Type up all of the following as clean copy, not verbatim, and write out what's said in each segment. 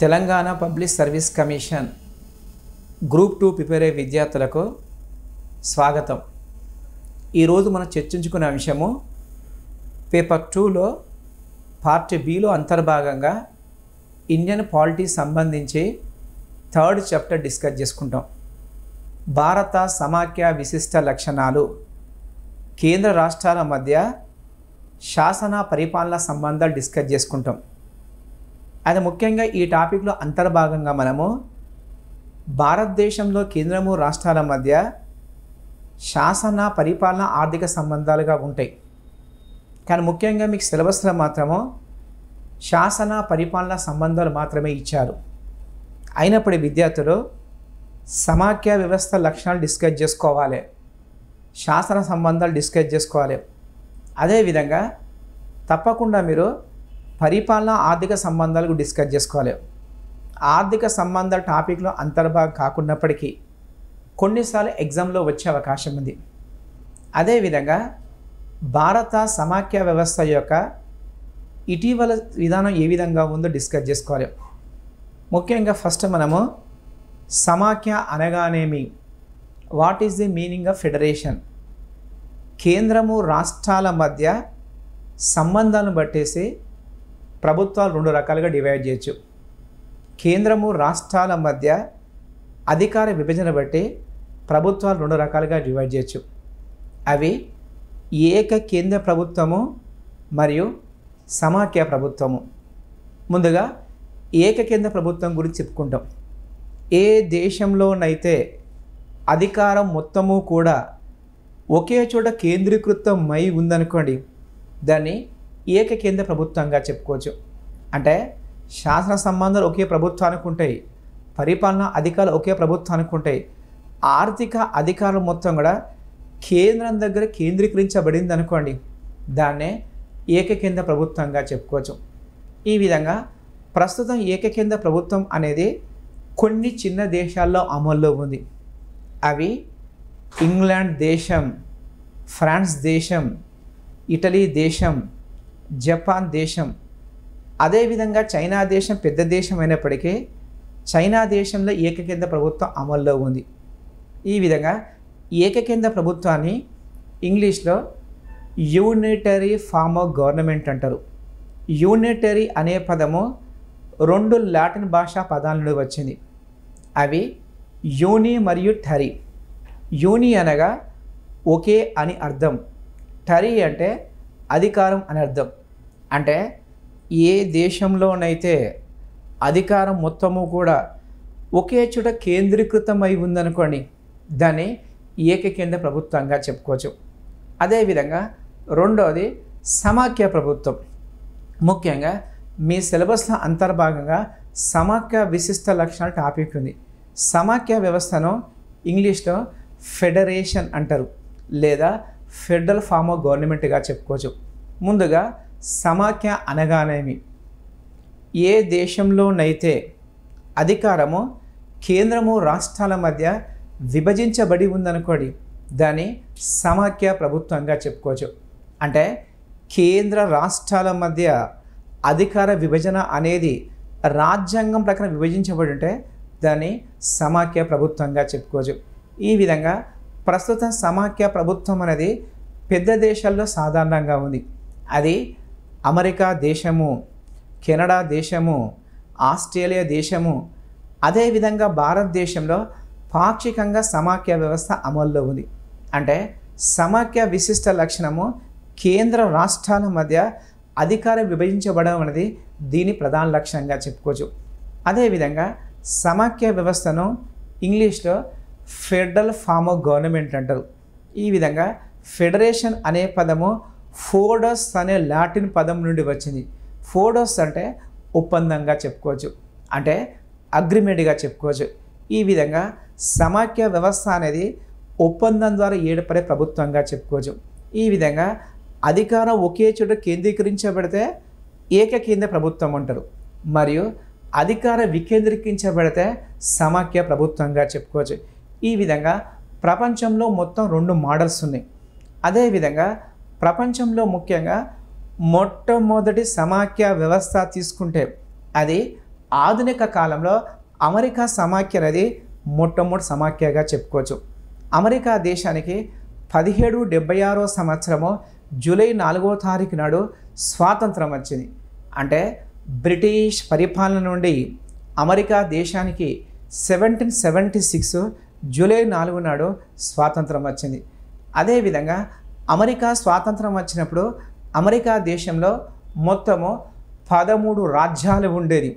Telangana public service commission group 2 prepare అయ్యే విద్యార్థులకు స్వాగతం. ఈరోజు మనం చర్చించుకునే అంశము పేపర్ 2లో పార్ట్ బిలో అంతర్భాగంగా ఇండియన్ పాలిటీ సంబంధించి 3rd చాప్టర్ డిస్కస్ చేసుకుంటాం. భారత సమాఖ్య విశిష్ట లక్షణాలు, కేంద్ర రాష్ట్రాల మధ్య శాసన పరిపాలన సంబంధాలు డిస్కస్ చేసుకుంటాం. అది ముఖ్యంగా ఈ టాపిక్లో అంతర్భాగంగా మనము భారతదేశంలో కేంద్రము రాష్ట్రాల మధ్య శాసన పరిపాలన ఆర్థిక సంబంధాలుగా ఉంటాయి. కానీ ముఖ్యంగా మీకు సిలబస్లో మాత్రము శాసన పరిపాలన సంబంధాలు మాత్రమే ఇచ్చారు. అయినప్పుడు విద్యార్థులు సమాఖ్య వ్యవస్థ లక్షణాలు డిస్కస్ చేసుకోవాలి, శాసన సంబంధాలు డిస్కస్ చేసుకోవాలి. అదేవిధంగా తప్పకుండా మీరు పరిపాలన ఆర్థిక సంబంధాలకు డిస్కస్ చేసుకోవాలి. ఆర్థిక సంబంధాల టాపిక్లో అంతర్భాగం కాకున్నప్పటికీ కొన్నిసార్లు ఎగ్జామ్లో వచ్చే అవకాశం ఉంది. అదేవిధంగా భారత సమాఖ్య వ్యవస్థ యొక్క ఇటీవల విధానం ఏ విధంగా ఉందో డిస్కస్ చేసుకోవాలి. ముఖ్యంగా ఫస్ట్ మనము సమాఖ్య అనగానేమి, what is the meaning of federation, కేంద్రము రాష్ట్రాల మధ్య సంబంధాలను బట్టేసి ప్రభుత్వాలు 2 రకాలుగా డివైడ్ చేయొచ్చు. కేంద్రము రాష్ట్రాల మధ్య అధికార విభజన బట్టి ప్రభుత్వాలు 2 రకాలుగా డివైడ్ చేయొచ్చు. అవి ఏక కేంద్ర ప్రభుత్వము మరియు సమాఖ్య ప్రభుత్వము. ముందుగా ఏక కేంద్ర ప్రభుత్వం గురించి చెప్పుకుంటాం. ఏ దేశంలోనైతే అధికారం మొత్తము కూడా ఒకే చోట కేంద్రీకృతమై ఉందనుకోండి, దాన్ని ఏక కేంద్ర ప్రభుత్వంగా చెప్పుకోవచ్చు. అంటే శాసన సంబంధాలు ఒకే ప్రభుత్వానికి ఉంటాయి, పరిపాలన అధికారులు ఒకే ప్రభుత్వానికి ఉంటాయి, ఆర్థిక అధికారులు మొత్తం కూడా కేంద్రం దగ్గర కేంద్రీకరించబడింది అనుకోండి, దాన్నే ఏకకేంద్ర ప్రభుత్వంగా చెప్పుకోవచ్చు. ఈ విధంగా ప్రస్తుతం ఏకకేంద్ర ప్రభుత్వం అనేది కొన్ని చిన్న దేశాల్లో అమల్లో ఉంది. అవి ఇంగ్లాండ్ దేశం, ఫ్రాన్స్ దేశం, ఇటలీ దేశం, జపాన్ దేశం. అదేవిధంగా చైనా దేశం పెద్ద దేశం అయినప్పటికీ చైనా దేశంలో ఏకకేంద్ర ప్రభుత్వం అమల్లో ఉంది. ఈ విధంగా ఏకకేంద్ర ప్రభుత్వాన్ని ఇంగ్లీష్లో యూనిటరీ ఫార్మ్ ఆఫ్ గవర్నమెంట్ అంటారు. యూనిటరీ అనే పదము 2 లాటిన్ భాషా పదాల నుండి వచ్చింది. అవి యూని మరియు టరీ. యూని అనగా ఒకే అని అర్థం, టరీ అంటే అధికారం అని అర్థం. అంటే ఏ దేశంలోనైతే అధికారం మొత్తము కూడా ఒకే చోట కేంద్రీకృతమై ఉందనుకోండి, దాన్ని ఏకకేంద్ర ప్రభుత్వంగా చెప్పుకోవచ్చు. అదేవిధంగా రెండవది సమాఖ్య ప్రభుత్వం. ముఖ్యంగా మీ సిలబస్లో అంతర్భాగంగా సమాఖ్య విశిష్ట లక్షణాల టాపిక్ ఉంది. సమాఖ్య వ్యవస్థను ఇంగ్లీష్లో ఫెడరేషన్ అంటారు, లేదా ఫెడరల్ ఫార్మ్ ఆఫ్ గవర్నమెంట్గా చెప్పుకోవచ్చు. ముందుగా సమాఖ్య అనగానేమి, ఏ దేశంలోనైతే అధికారము కేంద్రము రాష్ట్రాల మధ్య విభజించబడి ఉందనుకోండి, దాన్ని సమాఖ్య ప్రభుత్వంగా చెప్పుకోవచ్చు. అంటే కేంద్ర రాష్ట్రాల మధ్య అధికార విభజన అనేది రాజ్యాంగం ప్రకారం విభజించబడి ఉంటే దాన్ని సమాఖ్య ప్రభుత్వంగా చెప్పుకోవచ్చు. ఈ విధంగా ప్రస్తుతం సమాఖ్య ప్రభుత్వం అనేది పెద్ద దేశాల్లో సాధారణంగా ఉంది. అది అమెరికా దేశము, కెనడా దేశము, ఆస్ట్రేలియా దేశము. అదేవిధంగా భారతదేశంలో పాక్షికంగా సమాఖ్య వ్యవస్థ అమల్లో ఉంది. అంటే సమాఖ్య విశిష్ట లక్షణము కేంద్ర రాష్ట్రాల మధ్య అధికారం విభజించబడడం అనేది దీని ప్రధాన లక్షణంగా చెప్పుకోవచ్చు. అదేవిధంగా సమాఖ్య వ్యవస్థను ఇంగ్లీష్లో ఫెడరల్ ఫార్మ్ ఆఫ్ గవర్నమెంట్ అంటారు. ఈ విధంగా ఫెడరేషన్ అనే పదము ఫోడస్ అనే లాటిన్ పదం నుండి వచ్చింది. ఫోడస్ అంటే ఒప్పందంగా చెప్పుకోవచ్చు, అంటే అగ్రిమెంట్గా చెప్పుకోవచ్చు. ఈ విధంగా సమాఖ్య వ్యవస్థ అనేది ఒప్పందం ద్వారా ఏర్పడే ప్రభుత్వంగా చెప్పుకోవచ్చు. ఈ విధంగా అధికారం ఒకే చోట కేంద్రీకరించబడితే ఏకకేంద్ర ప్రభుత్వం అంటారు, మరియు అధికారం వికేంద్రీకరించబడితే సమాఖ్య ప్రభుత్వంగా చెప్పుకోవచ్చు. ఈ విధంగా ప్రపంచంలో మొత్తం 2 మోడల్స్ ఉన్నాయి. అదేవిధంగా ప్రపంచంలో ముఖ్యంగా మొట్టమొదటి సమాఖ్య వ్యవస్థ తీసుకుంటే అది ఆధునిక కాలంలో అమెరికా సమాఖ్య అనేది మొట్టమొదటి సమాఖ్యగా చెప్పుకోవచ్చు. అమెరికా దేశానికి 1776 సంవత్సరము జూలై 4వ తారీఖు నాడు స్వాతంత్రం వచ్చింది. అంటే బ్రిటిష్ పరిపాలన నుండి అమెరికా దేశానికి 1776 జూలై 4 నాడు స్వాతంత్రం వచ్చింది. అదేవిధంగా అమెరికా స్వాతంత్రం వచ్చినప్పుడు అమెరికా దేశంలో మొత్తము 13 రాజ్యాలు ఉండేది.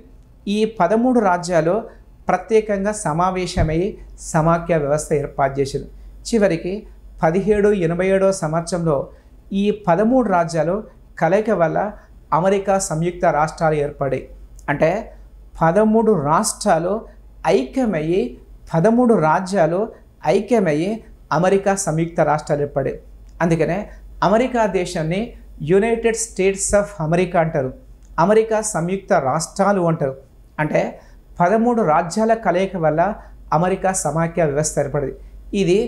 ఈ 13 రాజ్యాలు ప్రత్యేకంగా సమావేశమై సమాఖ్య వ్యవస్థ ఏర్పాటు చేసింది. చివరికి 1787 సంవత్సరంలో ఈ 13 రాజ్యాలు కలయిక వల్ల అమెరికా సంయుక్త రాష్ట్రాలు ఏర్పడాయి. అంటే 13 రాష్ట్రాలు ఐక్యమయ్యి 13 రాజ్యాలు ఐక్యమయ్యి అమెరికా సంయుక్త రాష్ట్రాలు ఏర్పడాయి. అందుకనే అమెరికా దేశాన్ని యునైటెడ్ స్టేట్స్ ఆఫ్ అమెరికా అంటారు, అమెరికా సంయుక్త రాష్ట్రాలు అంటారు. అంటే 13 రాజ్యాల కలయిక వల్ల అమెరికా సమాఖ్య వ్యవస్థ ఏర్పడింది. ఇది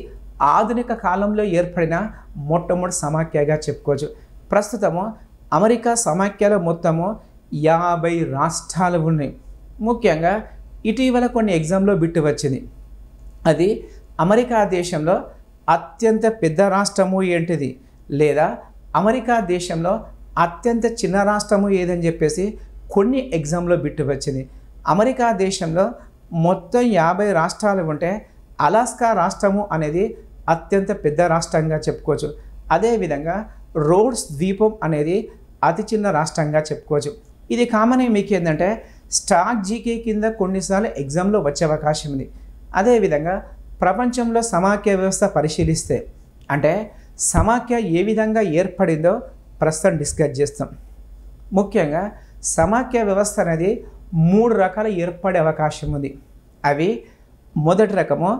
ఆధునిక కాలంలో ఏర్పడిన మొట్టమొదటి సమాఖ్యగా చెప్పుకోవచ్చు. ప్రస్తుతము అమెరికా సమాఖ్యలో మొత్తము 50 రాష్ట్రాలు ఉన్నాయి. ముఖ్యంగా ఇటీవల కొన్ని ఎగ్జామ్లో బిట్టు వచ్చింది. అది అమెరికా దేశంలో అత్యంత పెద్ద రాష్ట్రము ఏంటిది, లేదా అమెరికా దేశంలో అత్యంత చిన్న రాష్ట్రము ఏదని చెప్పేసి కొన్ని ఎగ్జామ్లో బిట్టు వచ్చింది. అమెరికా దేశంలో మొత్తం 50 రాష్ట్రాలు ఉంటే అలాస్కా రాష్ట్రము అనేది అత్యంత పెద్ద రాష్ట్రంగా చెప్పుకోవచ్చు. అదేవిధంగా రోడ్స్ ద్వీపం అనేది అతి చిన్న రాష్ట్రంగా చెప్పుకోవచ్చు. ఇది కామన్ మీకు ఏంటంటే స్టాక్ జీకే కింద కొన్నిసార్లు ఎగ్జామ్లో వచ్చే అవకాశం ఉంది. అదేవిధంగా ప్రపంచంలో సమాఖ్య వ్యవస్థ పరిశీలిస్తే అంటే సమాఖ్య ఏ విధంగా ఏర్పడిందో ప్రస్తుతం డిస్కస్ చేస్తాం. ముఖ్యంగా సమాఖ్య వ్యవస్థ అనేది 3 రకాల ఏర్పడే అవకాశం ఉంది. అవి మొదటి రకము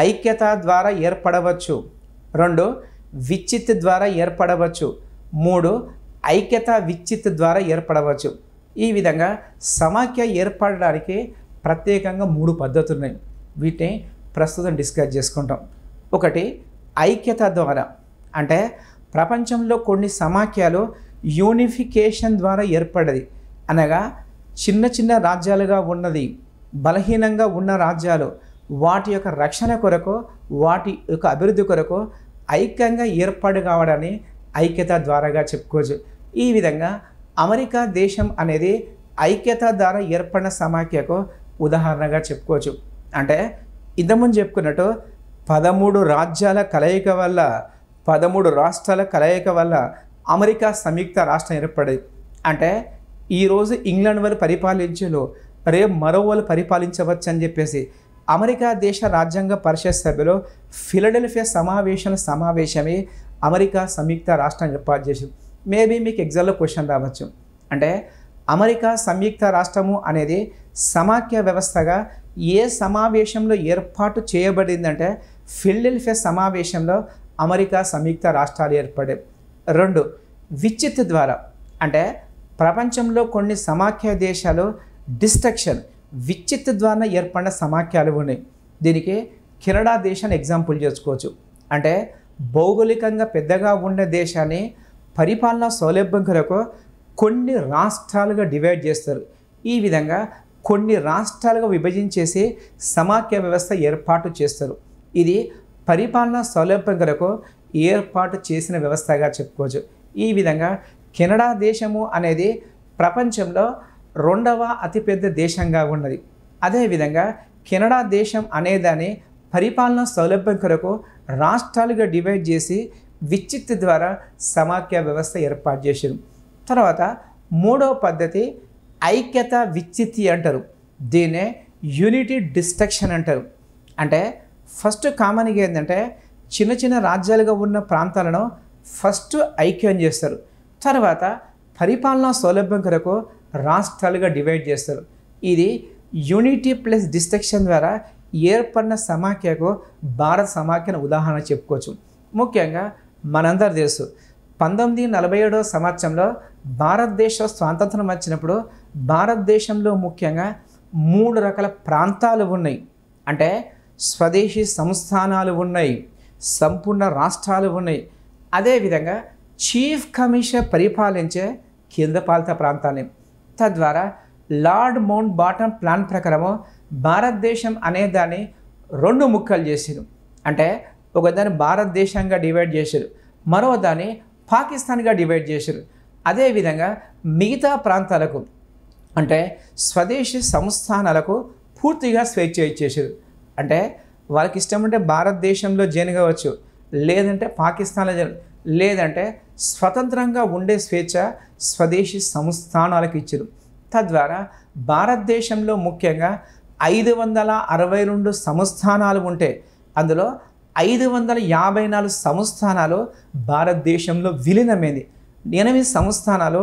ఐక్యత ద్వారా ఏర్పడవచ్చు, 2 విచ్చిత్ ద్వారా ఏర్పడవచ్చు, 3 ఐక్యత విచ్చిత్ ద్వారా ఏర్పడవచ్చు. ఈ విధంగా సమాఖ్య ఏర్పడడానికి ప్రత్యేకంగా 3 పద్ధతులు ఉన్నాయి. వీటిని ప్రస్తుతం డిస్కస్ చేసుకుంటాం. ఒకటి ఐక్యత ద్వారా, అంటే ప్రపంచంలో కొన్ని సమాఖ్యలు యూనిఫికేషన్ ద్వారా ఏర్పడది. అనగా చిన్న చిన్న రాజ్యాలుగా ఉన్నది, బలహీనంగా ఉన్న రాజ్యాలు వాటి యొక్క రక్షణ కొరకు, వాటి యొక్క అభివృద్ధి కొరకు ఐక్యంగా ఏర్పాటు కావడాన్ని ఐక్యత ద్వారాగా చెప్పుకోవచ్చు. ఈ విధంగా అమెరికా దేశం అనేది ఐక్యత ద్వారా ఏర్పడిన సమాఖ్యకు ఉదాహరణగా చెప్పుకోవచ్చు. అంటే ఇంతకుముందు చెప్పుకున్నట్టు 13 రాజ్యాల కలయిక వల్ల, 13 రాష్ట్రాల కలయిక వల్ల అమెరికా సంయుక్త రాష్ట్రం ఏర్పడేది. అంటే ఈరోజు ఇంగ్లాండ్ వాళ్ళు పరిపాలించు, రేపు మరో వాళ్ళు పరిపాలించవచ్చు అని చెప్పేసి అమెరికా దేశ రాజ్యాంగ పరిషత్ సభ్యులు ఫిలడెల్ఫియా సమావేశమై అమెరికా సంయుక్త రాష్ట్రం ఏర్పాటు చేసింది. మేబీ మీకు ఎగ్జామ్లో క్వశ్చన్ రావచ్చు. అంటే అమెరికా సంయుక్త రాష్ట్రము అనేది సమాఖ్య వ్యవస్థగా ఏ సమావేశంలో ఏర్పాటు చేయబడిందంటే ఫిలడెల్ఫియా సమావేశంలో అమెరికా సంయుక్త రాష్ట్రాలు ఏర్పడే. 2 విచ్చిత్ ద్వారా, అంటే ప్రపంచంలో కొన్ని సమాఖ్య దేశాలు డిస్ట్రక్షన్ విచ్చిత్ ద్వారా ఏర్పడిన సమాఖ్యలు ఉన్నాయి. దీనికి కెనడా దేశాన్ని ఎగ్జాంపుల్ చేసుకోవచ్చు. అంటే భౌగోళికంగా పెద్దగా ఉండే దేశాన్ని పరిపాలనా సౌలభ్యం కొరకు కొన్ని రాష్ట్రాలుగా డివైడ్ చేస్తారు. ఈ విధంగా కొన్ని రాష్ట్రాలుగా విభజించేసి సమాఖ్య వ్యవస్థ ఏర్పాటు చేస్తారు. ఇది పరిపాలనా సౌలభ్యం కొరకు ఏర్పాటు చేసిన వ్యవస్థగా చెప్పుకోవచ్చు. ఈ విధంగా కెనడా దేశము అనేది ప్రపంచంలో 2వ అతిపెద్ద దేశంగా ఉన్నది. అదేవిధంగా కెనడా దేశం అనేదాన్ని పరిపాలనా సౌలభ్యం కొరకు రాష్ట్రాలుగా డివైడ్ చేసి విచ్చిత్ ద్వారా సమాఖ్య వ్యవస్థ ఏర్పాటు చేశారు. తర్వాత 3వ పద్ధతి ఐక్యత విచ్చితి అంటారు. దీన్నే యూనిటీ డిస్ట్రక్షన్ అంటారు. అంటే ఫస్ట్ కామన్గా ఏంటంటే చిన్న చిన్న రాజ్యాలుగా ఉన్న ప్రాంతాలను ఫస్ట్ ఐక్యం చేస్తారు. తర్వాత పరిపాలనా సౌలభ్యం కొరకు రాష్ట్రాలుగా డివైడ్ చేస్తారు. ఇది యూనిటీ ప్లస్ డిస్ట్రక్షన్ ద్వారా ఏర్పడిన సమాఖ్యకు భారత సమాఖ్యను ఉదాహరణ చెప్పుకోవచ్చు. ముఖ్యంగా మనందరూ తెలుసు 1947 సంవత్సరంలో భారతదేశ స్వాతంత్రం వచ్చినప్పుడు భారతదేశంలో ముఖ్యంగా 3 రకాల ప్రాంతాలు ఉన్నాయి. అంటే స్వదేశీ సంస్థానాలు ఉన్నాయి, సంపూర్ణ రాష్ట్రాలు ఉన్నాయి, అదేవిధంగా చీఫ్ కమిషనర్ పరిపాలించే కేంద్రపాలిత ప్రాంతాన్ని. తద్వారా లార్డ్ మౌంట్ బాటన్ ప్లాన్ ప్రకారము భారతదేశం అనే దాన్ని 2 ముక్కలు చేసారు. అంటే ఒకదాన్ని భారతదేశంగా డివైడ్ చేశారు, మరో దాన్ని పాకిస్తాన్గా డివైడ్ చేశారు. అదేవిధంగా మిగతా ప్రాంతాలకు అంటే స్వదేశీ సంస్థానాలకు పూర్తిగా స్వేచ్ఛ ఇచ్చేసారు. అంటే వాళ్ళకి ఇష్టం ఉంటే భారతదేశంలో జాయిన్ కావచ్చు, లేదంటే పాకిస్తాన్లో లేదంటే స్వతంత్రంగా ఉండే స్వేచ్ఛ స్వదేశీ సంస్థానాలకు ఇచ్చారు. తద్వారా భారతదేశంలో ముఖ్యంగా 562 సంస్థానాలు ఉంటే అందులో 554 సంస్థానాలు భారతదేశంలో విలీనమైంది, 8 సంస్థానాలు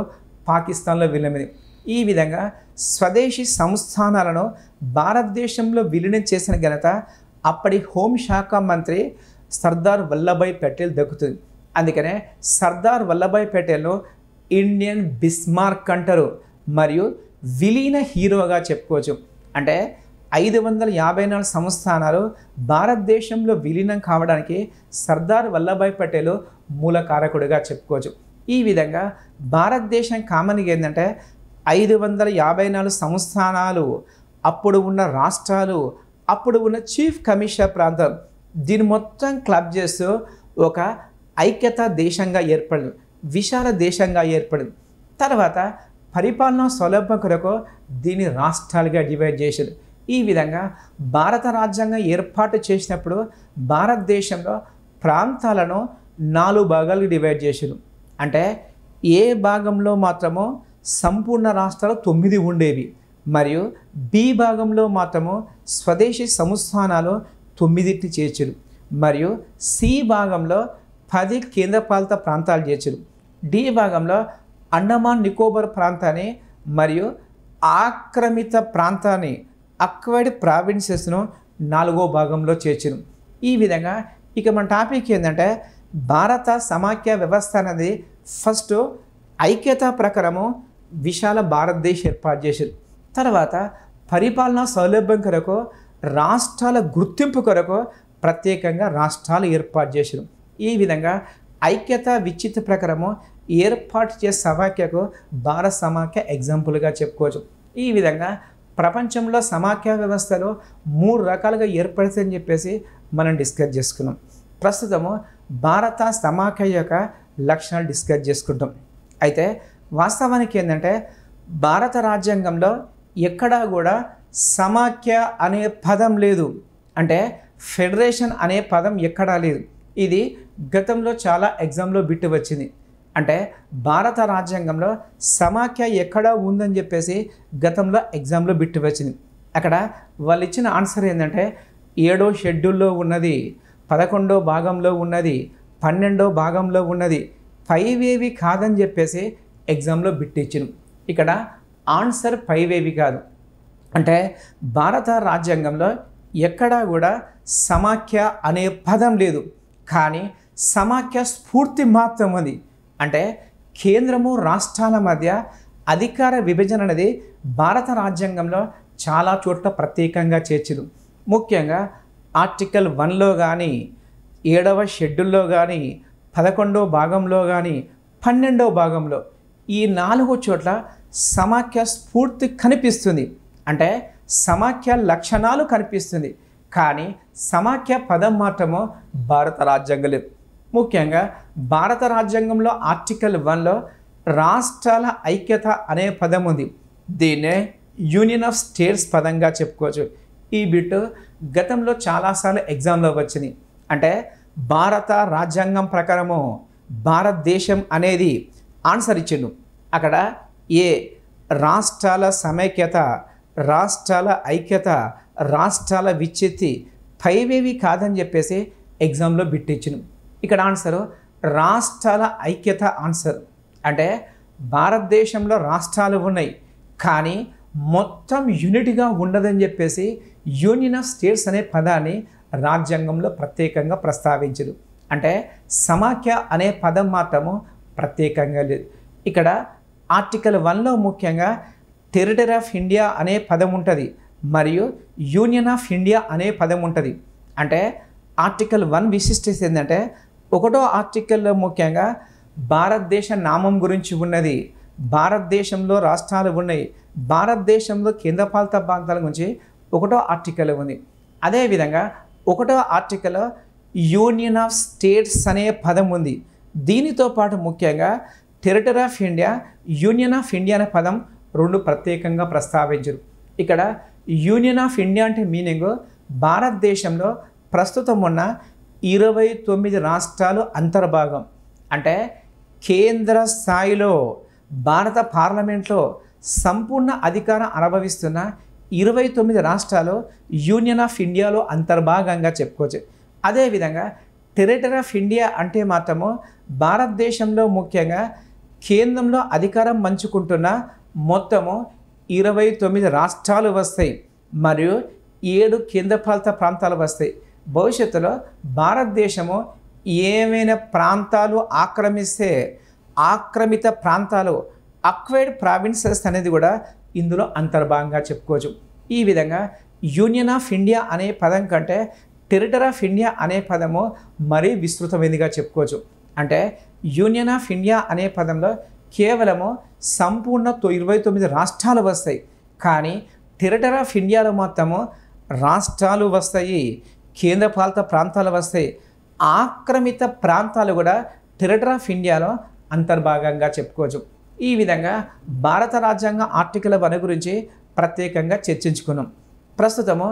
పాకిస్తాన్లో విలీనమైంది. ఈ విధంగా స్వదేశీ సంస్థానాలను భారతదేశంలో విలీనం చేసిన ఘనత అప్పటి హోంశాఖ మంత్రి సర్దార్ వల్లభాయ్ పటేల్ దక్కుతుంది. అందుకనే సర్దార్ వల్లభాయ్ పటేల్ను ఇండియన్ బిస్మార్క్ అంటారు మరియు విలీన హీరోగా చెప్పుకోవచ్చు. అంటే 554 సంస్థానాలు భారతదేశంలో విలీనం కావడానికి సర్దార్ వల్లభాయ్ పటేల్ మూల కారకుడిగా చెప్పుకోవచ్చు. ఈ విధంగా భారతదేశం కామన్గా ఏంటంటే 554 సంస్థానాలు, అప్పుడు ఉన్న రాష్ట్రాలు, అప్పుడు ఉన్న చీఫ్ కమిషనర్ ప్రాంతం, దీన్ని మొత్తం క్లబ్ చేస్తూ ఒక ఐక్యతా దేశంగా ఏర్పడింది, విశాల దేశంగా ఏర్పడింది. తర్వాత పరిపాలనా సౌలభ్యం కొరకు దీన్ని రాష్ట్రాలుగా డివైడ్ చేశారు. ఈ విధంగా భారత రాజ్యాంగం ఏర్పాటు చేసినప్పుడు భారతదేశంలో ప్రాంతాలను 4 భాగాలు డివైడ్ చేశారు. అంటే ఏ భాగంలో మాత్రమో సంపూర్ణ రాష్ట్రాలు 9 ఉండేవి మరియు బి భాగంలో మాత్రము స్వదేశీ సంస్థానాలు 9 చేర్చారు మరియు సి భాగంలో 10 కేంద్రపాలిత ప్రాంతాలు చేర్చారు. డి భాగంలో అండమాన్ నికోబార్ ప్రాంతాన్ని మరియు ఆక్రమిత ప్రాంతాన్ని అక్వైర్డ్ ప్రావిన్సెస్ను 4వ భాగంలో చేర్చారు. ఈ విధంగా ఇక మన టాపిక్ ఏంటంటే భారత సమాఖ్య వ్యవస్థ అనేది ఫస్ట్ ఐక్యత ప్రకారము విశాల భారతదేశం ఏర్పాటు చేశారు. తర్వాత పరిపాలనా సౌలభ్యం కొరకు రాష్ట్రాల గుర్తింపు కొరకు ప్రత్యేకంగా రాష్ట్రాలు ఏర్పాటు చేశారు. ఈ విధంగా ఐక్యత విచ్చిత ప్రకారము ఏర్పాటు చేసే సమాఖ్యకు భారత సమాఖ్య ఎగ్జాంపుల్గా చెప్పుకోవచ్చు. ఈ విధంగా ప్రపంచంలో సమాఖ్య వ్యవస్థలో 3 రకాలుగా ఏర్పడుతుందని చెప్పేసి మనం డిస్కస్ చేసుకున్నాం. ప్రస్తుతము భారత సమాఖ్య యొక్క లక్షణాలు డిస్కస్ చేసుకుంటాం. అయితే వాస్తవానికి ఏంటంటే భారత రాజ్యాంగంలో ఎక్కడా కూడా సమాఖ్య అనే పదం లేదు, అంటే ఫెడరేషన్ అనే పదం ఎక్కడా లేదు. ఇది గతంలో చాలా ఎగ్జామ్లో బిట్టు వచ్చింది. అంటే భారత రాజ్యాంగంలో సమాఖ్య ఎక్కడ ఉందని చెప్పేసి గతంలో ఎగ్జామ్లో బిట్టు వచ్చింది. అక్కడ వాళ్ళు ఇచ్చిన ఆన్సర్ ఏంటంటే 7వ షెడ్యూల్లో ఉన్నది, 11వ భాగంలో ఉన్నది, 12వ భాగంలో ఉన్నది, 5 కాదని చెప్పేసి ఎగ్జామ్లో బిట్టు ఇచ్చింది. ఇక్కడ ఆన్సర్ 5 కాదు. అంటే భారత రాజ్యాంగంలో ఎక్కడా కూడా సమాఖ్య అనే పదం లేదు, కానీ సమాఖ్య స్ఫూర్తి మాత్రం ఉంది. అంటే కేంద్రము రాష్ట్రాల మధ్య అధికార విభజన అనేది భారత రాజ్యాంగంలో చాలా చోట్ల ప్రత్యేకంగా చేర్చారు. ముఖ్యంగా ఆర్టికల్ 1లో కానీ, 7వ షెడ్యూల్లో కానీ, 11వ భాగంలో కానీ, 12వ భాగంలో ఈ 4 చోట్ల సమాఖ్య స్ఫూర్తి కనిపిస్తుంది. అంటే సమాఖ్య లక్షణాలు కనిపిస్తుంది, కానీ సమాఖ్య పదం మాత్రము భారత రాజ్యాంగం లేదు. ముఖ్యంగా భారత రాజ్యాంగంలో ఆర్టికల్ 1లో రాష్ట్రాల ఐక్యత అనే పదం ఉంది. దీన్నే యూనియన్ ఆఫ్ స్టేట్స్ పదంగా చెప్పుకోవచ్చు. ఈ బిట్ గతంలో చాలాసార్లు ఎగ్జామ్లో వచ్చింది. అంటే భారత రాజ్యాంగం ప్రకారము భారతదేశం అనేది ఆన్సర్ ఇచ్చిండు. అక్కడ ఏ రాష్ట్రాల సమైక్యత, రాష్ట్రాల ఐక్యత, రాష్ట్రాల విచ్ఛిత్తి 5 కాదని చెప్పేసి ఎగ్జామ్లో బిట్ ఇచ్చిండు. ఇక్కడ ఆన్సరు రాష్ట్రాల ఐక్యత ఆన్సర్. అంటే భారతదేశంలో రాష్ట్రాలు ఉన్నాయి, కానీ మొత్తం యూనిట్గా ఉండదని చెప్పేసి యూనియన్ ఆఫ్ స్టేట్స్ అనే పదాన్ని రాజ్యాంగంలో ప్రత్యేకంగా ప్రస్తావించరు. అంటే సమాఖ్య అనే పదం మాత్రము ప్రత్యేకంగా లేదు. ఇక్కడ ఆర్టికల్ 1లో ముఖ్యంగా టెరిటరీ ఆఫ్ ఇండియా అనే పదం ఉంటుంది మరియు యూనియన్ ఆఫ్ ఇండియా అనే పదం ఉంటుంది. అంటే ఆర్టికల్ 1 విశిష్టత ఏంటంటే 1వ ఆర్టికల్లో ముఖ్యంగా భారతదేశ నామం గురించి ఉన్నది, భారతదేశంలో రాష్ట్రాలు ఉన్నాయి, భారతదేశంలో కేంద్రపాలిత ప్రాంతాల గురించి 1వ ఆర్టికల్ ఉంది. అదేవిధంగా 1వ ఆర్టికల్ యూనియన్ ఆఫ్ స్టేట్స్ అనే పదం ఉంది. దీనితో పాటు ముఖ్యంగా territory of India, union of India అనే పదం 2 ప్రత్యేకంగా ప్రస్తావించరు. ఇక్కడ యూనియన్ ఆఫ్ ఇండియా అంటే మీనింగ్ భారతదేశంలో ప్రస్తుతం ఉన్న 29 రాష్ట్రాలు అంతర్భాగం. అంటే కేంద్ర స్థాయిలో భారత పార్లమెంట్లో సంపూర్ణ అధికారం అనుభవిస్తున్న 29 రాష్ట్రాలు యూనియన్ ఆఫ్ ఇండియాలో అంతర్భాగంగా చెప్పుకోవచ్చు. అదేవిధంగా టెరిటరీ ఆఫ్ ఇండియా అంటే మాత్రము భారతదేశంలో ముఖ్యంగా కేంద్రంలో అధికారం పంచుకుంటున్న మొత్తము 29 రాష్ట్రాలు వస్తాయి మరియు 7 కేంద్రపాలిత ప్రాంతాలు వస్తాయి. భవిష్యత్తులో భారతదేశము ఏమైనా ప్రాంతాలు ఆక్రమిస్తే ఆక్రమిత ప్రాంతాలు అక్వైర్డ్ ప్రావిన్సెస్ అనేది కూడా ఇందులో అంతర్భాగంగా చెప్పుకోవచ్చు. ఈ విధంగా యూనియన్ ఆఫ్ ఇండియా అనే పదం కంటే టెరిటరీ ఆఫ్ ఇండియా అనే పదము మరీ విస్తృతమైనదిగా చెప్పుకోవచ్చు. అంటే యూనియన్ ఆఫ్ ఇండియా అనే పదంలో కేవలము సంపూర్ణ 29 రాష్ట్రాలు వస్తాయి, కానీ టెరిటరీ ఆఫ్ ఇండియాలో మొత్తము రాష్ట్రాలు వస్తాయి, కేంద్రపాలిత ప్రాంతాలు వస్తాయి, ఆక్రమిత ప్రాంతాలు కూడా టెరిటరీ ఆఫ్ ఇండియాలో అంతర్భాగంగా చెప్పుకోవచ్చు. ఈ విధంగా భారత రాజ్యాంగ ఆర్టికల్ 1 గురించి ప్రత్యేకంగా చర్చించుకున్నాం. ప్రస్తుతము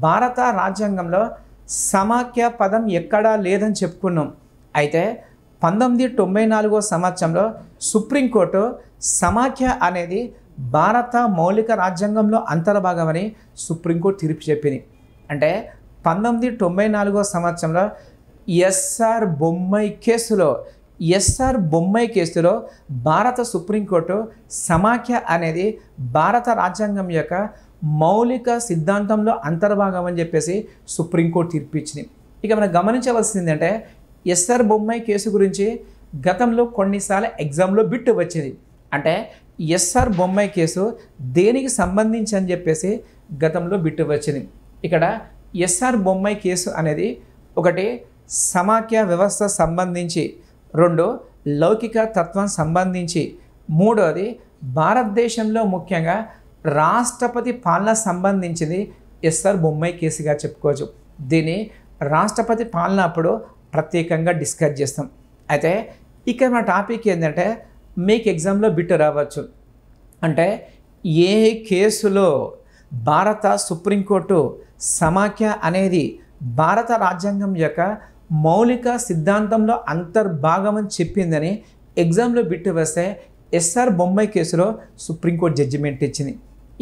భారత రాజ్యాంగంలో సమాఖ్య పదం ఎక్కడా లేదని చెప్పుకున్నాం. అయితే 1994 సంవత్సరంలో సుప్రీంకోర్టు సమాఖ్య అనేది భారత మౌలిక రాజ్యాంగంలో అంతర్భాగమని సుప్రీంకోర్టు తీర్పు చెప్పింది. అంటే 1994 సంవత్సరంలో ఎస్ఆర్ బొమ్మాయి కేసులో భారత సుప్రీంకోర్టు సమాఖ్య అనేది భారత రాజ్యాంగం యొక్క మౌలిక సిద్ధాంతంలో అంతర్భాగం అని చెప్పేసి సుప్రీంకోర్టు తీర్పు ఇచ్చింది. ఇక మనం గమనించవలసింది అంటే ఎస్ఆర్ బొమ్మాయి కేసు గురించి గతంలో కొన్నిసార్లు ఎగ్జామ్లో బిట్ వచ్చింది. అంటే ఎస్ఆర్ బొమ్మాయి కేసు దేనికి సంబంధించి అని చెప్పేసి గతంలో బిట్ వచ్చింది. ఇక్కడ ఎస్ఆర్ బొమ్మాయి కేసు అనేది 1 సమాఖ్య వ్యవస్థ సంబంధించి, 2 లౌకిక తత్వం సంబంధించి, 3వది భారతదేశంలో ముఖ్యంగా రాష్ట్రపతి పాలన సంబంధించింది ఎస్ఆర్ బొమ్మాయి కేసుగా చెప్పుకోవచ్చు. దీన్ని రాష్ట్రపతి పాలన అప్పుడు ప్రత్యేకంగా డిస్కస్ చేస్తాం. అయితే ఇక్కడ మన టాపిక్ ఏంటంటే మీకు ఎగ్జామ్లో బిట్ రావచ్చు. అంటే ఏ కేసులో భారత సుప్రీంకోర్టు సమాఖ్య అనేది భారత రాజ్యాంగం యొక్క మౌలిక సిద్ధాంతంలో అంతర్భాగం అని చెప్పిందని ఎగ్జామ్లో బిట్ వస్తే ఎస్ఆర్ బొమ్మాయి కేసులో సుప్రీంకోర్టు జడ్జిమెంట్ ఇచ్చింది.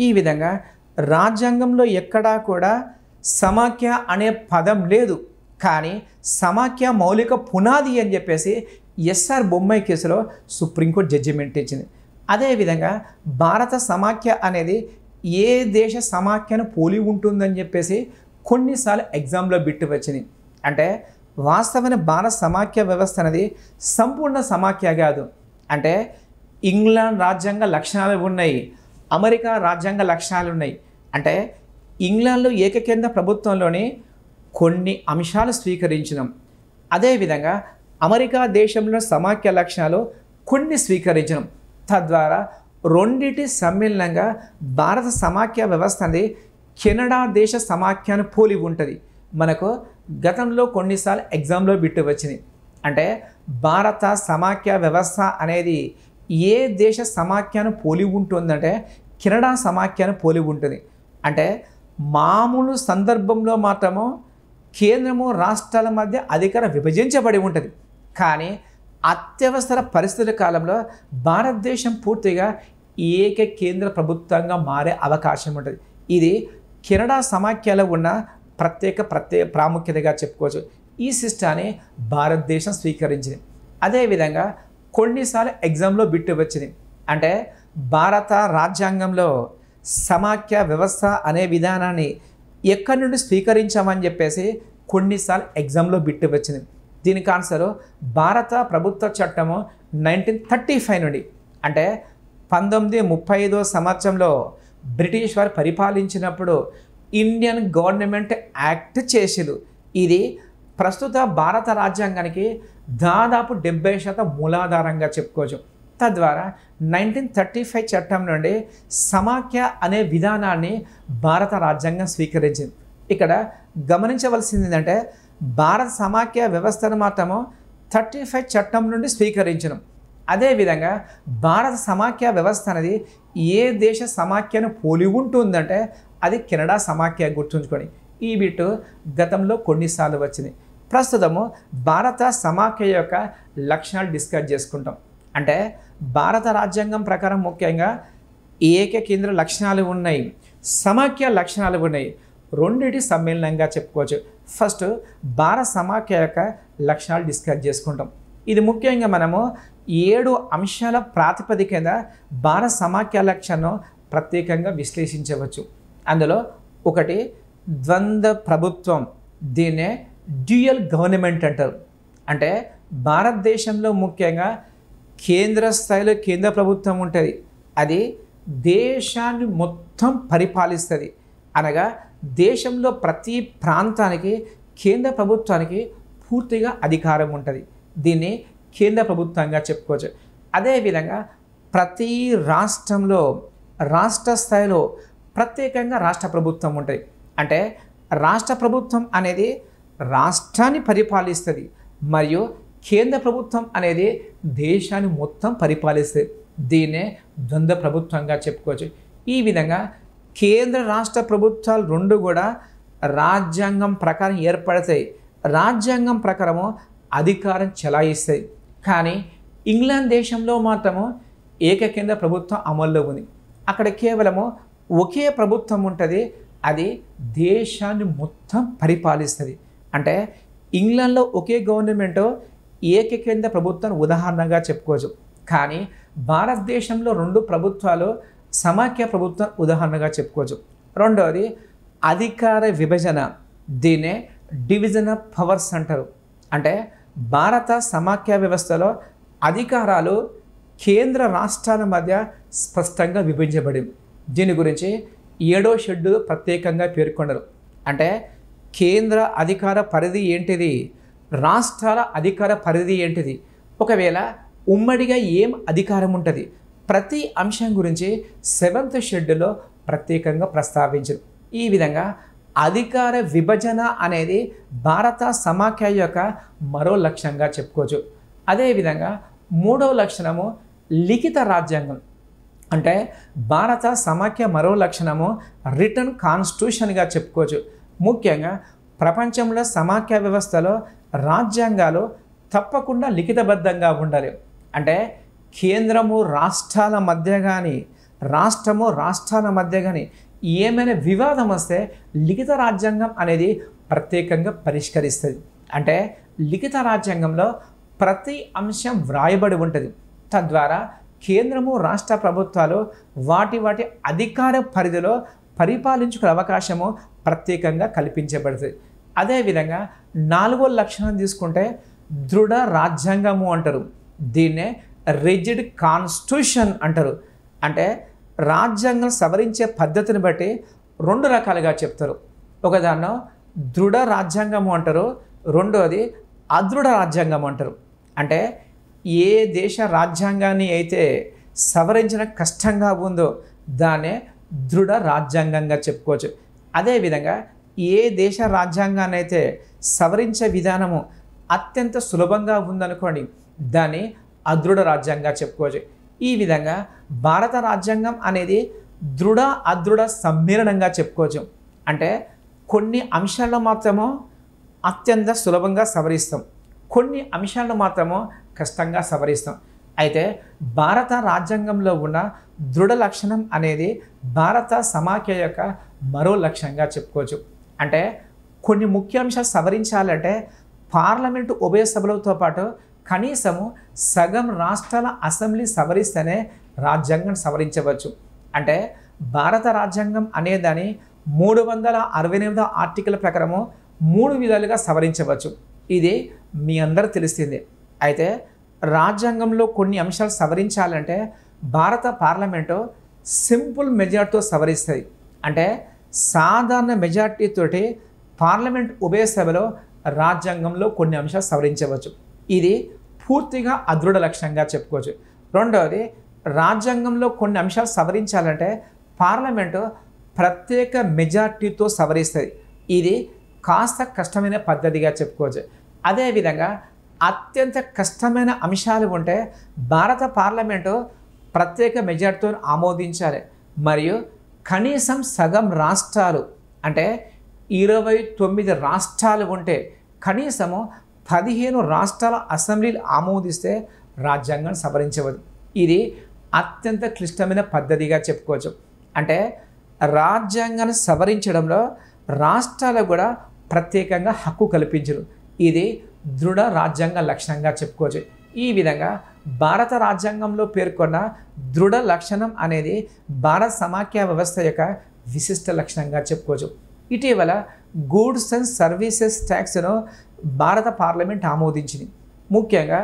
ఈ విధంగా రాజ్యాంగంలో ఎక్కడా కూడా సమాఖ్య అనే పదం లేదు, కానీ సమాఖ్య మౌలిక పునాది అని చెప్పేసి ఎస్ఆర్ బొమ్మాయి కేసులో సుప్రీంకోర్టు జడ్జిమెంట్ ఇచ్చింది. అదేవిధంగా భారత సమాఖ్య అనేది ఏ దేశ సమాఖ్యను పోలి ఉంటుందని చెప్పేసి కొన్నిసార్లు ఎగ్జామ్లో బిట్ వచ్చింది. అంటే వాస్తవమైన భారత సమాఖ్య వ్యవస్థ అనేది సంపూర్ణ సమాఖ్య కాదు. అంటే ఇంగ్లాండ్ రాజ్యాంగ లక్షణాలు ఉన్నాయి, అమెరికా రాజ్యాంగ లక్షణాలు ఉన్నాయి. అంటే ఇంగ్లాండ్లో ఏకకేంద్ర ప్రభుత్వంలోని కొన్ని అంశాలు స్వీకరించినాం. అదేవిధంగా అమెరికా దేశంలో సమాఖ్య లక్షణాలు కొన్ని స్వీకరించినాం. తద్వారా రెండిటి సమ్మేళనంగా భారత సమాఖ్య వ్యవస్థ అనేది కెనడా దేశ సమాఖ్యను పోలి ఉంటుంది. మనకు గతంలో కొన్నిసార్లు ఎగ్జామ్లో బిట్ వచ్చింది. అంటే భారత సమాఖ్య వ్యవస్థ అనేది ఏ దేశ సమాఖ్యను పోలి ఉంటుందంటే కెనడా సమాఖ్యను పోలి ఉంటుంది. అంటే మామూలు సందర్భంలో మాత్రము కేంద్రము రాష్ట్రాల మధ్య అధికారం విభజించబడి ఉంటుంది. కానీ అత్యవసర పరిస్థితుల కాలంలో భారతదేశం పూర్తిగా ఏక కేంద్ర ప్రభుత్వంగా మారే అవకాశం ఉంటుంది. ఇది కెనడా సమాఖ్యలో ఉన్న ప్రత్యేక ప్రాముఖ్యతగా చెప్పుకోవచ్చు. ఈ సిస్టాన్ని భారతదేశం స్వీకరించింది. అదేవిధంగా కొన్నిసార్లు ఎగ్జామ్లో బిట్ వచ్చింది. అంటే భారత రాజ్యాంగంలో సమాఖ్య వ్యవస్థ అనే విధానాన్ని ఎక్కడి నుండి స్వీకరించామని చెప్పేసి కొన్నిసార్లు ఎగ్జామ్లో బిట్ వచ్చింది. దీనికి ఆన్సరు భారత ప్రభుత్వ చట్టము 1935 నుండి. అంటే 1935 సంవత్సరంలో బ్రిటిష్ వారు పరిపాలించినప్పుడు ఇండియన్ గవర్నమెంట్ యాక్ట్ చేసిరు. ఇది ప్రస్తుత భారత రాజ్యాంగానికి దాదాపు 70% మూలాధారంగా చెప్పుకోవచ్చు. తద్వారా 1935 చట్టం నుండి సమాఖ్య అనే విధానాన్ని భారత రాజ్యాంగం స్వీకరించింది. ఇక్కడ గమనించవలసింది ఏంటంటే భారత సమాఖ్య వ్యవస్థను మాత్రము 35 చట్టం నుండి స్వీకరించడం. అదేవిధంగా భారత సమాఖ్య వ్యవస్థ అనేది ఏ దేశ సమాఖ్యను పోలి ఉంటుందంటే అది కెనడా సమాఖ్య, గుర్తుంచుకొని. ఈ బిట్టు గతంలో కొన్నిసార్లు వచ్చింది. ప్రస్తుతము భారత సమాఖ్య యొక్క లక్షణాలు డిస్కస్ చేసుకుంటాం. అంటే భారత రాజ్యాంగం ప్రకారం ముఖ్యంగా ఏకకేంద్ర లక్షణాలు ఉన్నాయి, సమాఖ్య లక్షణాలు ఉన్నాయి. రెండిటి సమ్మేళనంగా చెప్పుకోవచ్చు. ఫస్ట్ భారత సమాఖ్య యొక్క లక్షణాలు డిస్కస్ చేసుకుంటాం. ఇది ముఖ్యంగా మనము 7 అంశాల ప్రాతిపదికన భారత సమాఖ్య లక్షణను ప్రత్యేకంగా విశ్లేషించవచ్చు. అందులో ఒకటి ద్వంద్వ ప్రభుత్వం, దీన్నే డ్యూయల్ గవర్నమెంట్ అంటారు. అంటే భారతదేశంలో ముఖ్యంగా కేంద్ర స్థాయిలో కేంద్ర ప్రభుత్వం ఉంటుంది, అది దేశాన్ని మొత్తం పరిపాలిస్తుంది. అనగా దేశంలో ప్రతి ప్రాంతానికి కేంద్ర ప్రభుత్వానికి పూర్తిగా అధికారం ఉంటుంది. దీన్ని కేంద్ర ప్రభుత్వంగా చెప్పుకోవచ్చు. అదేవిధంగా ప్రతి రాష్ట్రంలో రాష్ట్ర స్థాయిలో ప్రత్యేకంగా రాష్ట్ర ప్రభుత్వం ఉంటుంది. అంటే రాష్ట్ర ప్రభుత్వం అనేది రాష్ట్రాన్ని పరిపాలిస్తుంది మరియు కేంద్ర ప్రభుత్వం అనేది దేశాన్ని మొత్తం పరిపాలిస్తుంది. దీన్నే ద్వంద్వ ప్రభుత్వంగా చెప్పుకోవచ్చు. ఈ విధంగా కేంద్ర రాష్ట్ర ప్రభుత్వాలు రెండు కూడా రాజ్యాంగం ప్రకారం ఏర్పడతాయి. రాజ్యాంగం ప్రకారము అధికారం చెలాయిస్తాయి. కానీ ఇంగ్లాండ్ దేశంలో మాత్రము ఏకకేంద్ర ప్రభుత్వం అమల్లో ఉంది. అక్కడ కేవలము ఒకే ప్రభుత్వం ఉంటుంది, అది దేశాన్ని మొత్తం పరిపాలిస్తుంది. అంటే ఇంగ్లాండ్లో ఒకే గవర్నమెంటు ఏకకేంద్ర ప్రభుత్వాన్ని ఉదాహరణగా చెప్పుకోవచ్చు. కానీ భారతదేశంలో 2 ప్రభుత్వాలు సమాఖ్య ప్రభుత్వం ఉదాహరణగా చెప్పుకోవచ్చు. రెండవది అధికార విభజన, దీన్నే డివిజన్ ఆఫ్ పవర్స్ అంటారు. అంటే భారత సమాఖ్య వ్యవస్థలో అధికారాలు కేంద్ర రాష్ట్రాల మధ్య స్పష్టంగా విభజించబడింది. దీని గురించి 7వ షెడ్యూల్ ప్రత్యేకంగా పేర్కొన్నారు. అంటే కేంద్ర అధికార పరిధి ఏంటిది, రాష్ట్రాల అధికార పరిధి ఏంటిది, ఒకవేళ ఉమ్మడిగా ఏం అధికారం ఉంటుంది, ప్రతి అంశం గురించి 7th షెడ్యూల్లో ప్రత్యేకంగా ప్రస్తావించారు. ఈ విధంగా అధికార విభజన అనేది భారత సమాఖ్య యొక్క మరో లక్ష్యంగా చెప్పుకోవచ్చు. అదేవిధంగా 3వ లక్షణము లిఖిత రాజ్యాంగం. అంటే భారత సమాఖ్య మరో లక్షణము రిటర్న్ కాన్స్టిట్యూషన్గా చెప్పుకోవచ్చు. ముఖ్యంగా ప్రపంచంలో సమాఖ్య వ్యవస్థలో రాజ్యాంగాలు తప్పకుండా లిఖితబద్ధంగా ఉండాలి. అంటే కేంద్రము రాష్ట్రాల మధ్య కానీ రాష్ట్రము రాష్ట్రాల మధ్య కానీ ఏమైనా వివాదం వస్తే లిఖిత రాజ్యాంగం అనేది ప్రత్యేకంగా పరిష్కరిస్తుంది. అంటే లిఖిత రాజ్యాంగంలో ప్రతి అంశం వ్రాయబడి ఉంటుంది. తద్వారా కేంద్రము రాష్ట్ర ప్రభుత్వాలు వాటి అధికార పరిధిలో పరిపాలించుకునే అవకాశము ప్రత్యేకంగా కల్పించబడుతుంది. అదేవిధంగా 4వ లక్షణం తీసుకుంటే దృఢ రాజ్యాంగము అంటారు. దీన్నే రిజిడ్ కాన్స్టిట్యూషన్ అంటారు. అంటే రాజ్యాంగం సవరించే పద్ధతిని బట్టి 2 రకాలుగా చెప్తారు. ఒకదాన్ని దృఢ రాజ్యాంగము అంటారు, రెండోది అదృఢ రాజ్యాంగం అంటారు. అంటే ఏ దేశ రాజ్యాంగాన్ని అయితే సవరించిన కష్టంగా ఉందో దాన్నే దృఢ రాజ్యాంగంగా చెప్పుకోవచ్చు. అదేవిధంగా ఏ దేశ రాజ్యాంగాన్ని అయితే సవరించే విధానము అత్యంత సులభంగా ఉందనుకోండి, దాన్ని అదృఢ రాజ్యాంగంగా చెప్పుకోవచ్చు. ఈ విధంగా భారత రాజ్యాంగం అనేది దృఢ అదృఢ సమ్మేళనంగా చెప్పుకోవచ్చు. అంటే కొన్ని అంశాలను మాత్రము అత్యంత సులభంగా సవరిస్తాం, కొన్ని అంశాలను మాత్రము కష్టంగా సవరిస్తాం. అయితే భారత రాజ్యాంగంలో ఉన్న దృఢ లక్షణం అనేది భారత సమాఖ్య యొక్క మరో లక్ష్యంగా చెప్పుకోవచ్చు. అంటే కొన్ని ముఖ్యాంశాలు సవరించాలంటే పార్లమెంటు ఉభయ సభలతో పాటు కనీసము సగం రాష్ట్రాల అసెంబ్లీ సవరిస్తేనే రాజ్యాంగం సవరించవచ్చు. అంటే భారత రాజ్యాంగం అనేదాన్ని 368వ ఆర్టికల్ ప్రకారము 3 విధాలుగా సవరించవచ్చు. ఇది మీ అందరూ తెలిసిందే. అయితే రాజ్యాంగంలో కొన్ని అంశాలు సవరించాలంటే భారత పార్లమెంటు సింపుల్ మెజార్టీతో సవరిస్తుంది. అంటే సాధారణ మెజార్టీతోటి పార్లమెంట్ ఉభయ సభలో రాజ్యాంగంలో కొన్ని అంశాలు సవరించవచ్చు. ఇది పూర్తిగా అదృఢ లక్ష్యంగా చెప్పుకోవచ్చు. రెండవది, రాజ్యాంగంలో కొన్ని అంశాలు సవరించాలంటే పార్లమెంటు ప్రత్యేక మెజార్టీతో సవరిస్తుంది. ఇది కాస్త కష్టమైన పద్ధతిగా చెప్పుకోవచ్చు. అదేవిధంగా అత్యంత కష్టమైన అంశాలు ఉంటే భారత పార్లమెంటు ప్రత్యేక మెజార్టీతో ఆమోదించాలి. మరియు కనీసం సగం రాష్ట్రాలు అంటే 29 రాష్ట్రాలు ఉంటే కనీసము 15 రాష్ట్రాల అసెంబ్లీలు ఆమోదిస్తే రాజ్యాంగాన్ని సవరించవచ్చు. ఇది అత్యంత క్లిష్టమైన పద్ధతిగా చెప్పుకోవచ్చు. అంటే రాజ్యాంగాన్ని సవరించడంలో రాష్ట్రాలకు కూడా ప్రత్యేకంగా హక్కు కల్పించరు. ఇది దృఢ రాజ్యాంగ లక్షణంగా చెప్పుకోవచ్చు. ఈ విధంగా భారత రాజ్యాంగంలో పేర్కొన్న దృఢ లక్షణం అనేది భారత సమాఖ్య వ్యవస్థ యొక్క విశిష్ట లక్షణంగా చెప్పుకోవచ్చు. ఇటీవల గూడ్స్ అండ్ సర్వీసెస్ ట్యాక్స్ను భారత పార్లమెంట్ ఆమోదించింది. ముఖ్యంగా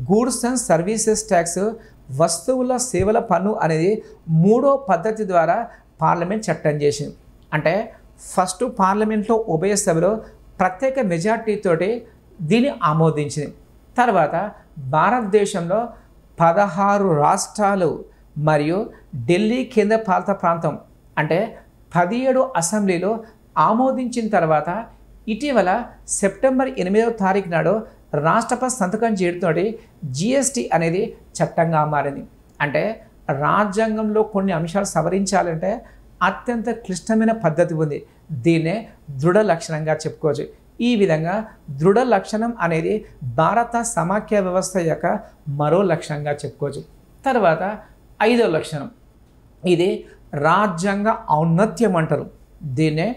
గూడ్స్ అండ్ సర్వీసెస్ ట్యాక్స్ వస్తువుల సేవల పన్ను అనేది 3వ పద్ధతి ద్వారా పార్లమెంట్ చట్టం చేసింది. అంటే ఫస్ట్ పార్లమెంట్లో ఉభయ సభలో ప్రత్యేక మెజార్టీతోటి దీన్ని ఆమోదించింది. తర్వాత భారతదేశంలో 16 రాష్ట్రాలు మరియు ఢిల్లీ కేంద్రపాలిత ప్రాంతం అంటే 17 అసెంబ్లీలో ఆమోదించిన తర్వాత ఇటీవల సెప్టెంబర్ 8వ తారీఖు నాడు రాష్ట్రపతి సంతకం చేయడంతో జిఎస్టీ అనేది చట్టంగా మారింది. అంటే రాజ్యాంగంలో కొన్ని అంశాలు సవరించాలంటే అత్యంత క్లిష్టమైన పద్ధతి ఉంది. దీన్నే దృఢ లక్షణంగా చెప్పుకోవచ్చు. ఈ విధంగా దృఢ లక్షణం అనేది భారత సమాఖ్య వ్యవస్థ యొక్క మరో లక్షణంగా చెప్పుకోవచ్చు. తర్వాత 5వ లక్షణం, ఇది రాజ్యాంగ ఔన్నత్యం అంటారు. దీన్నే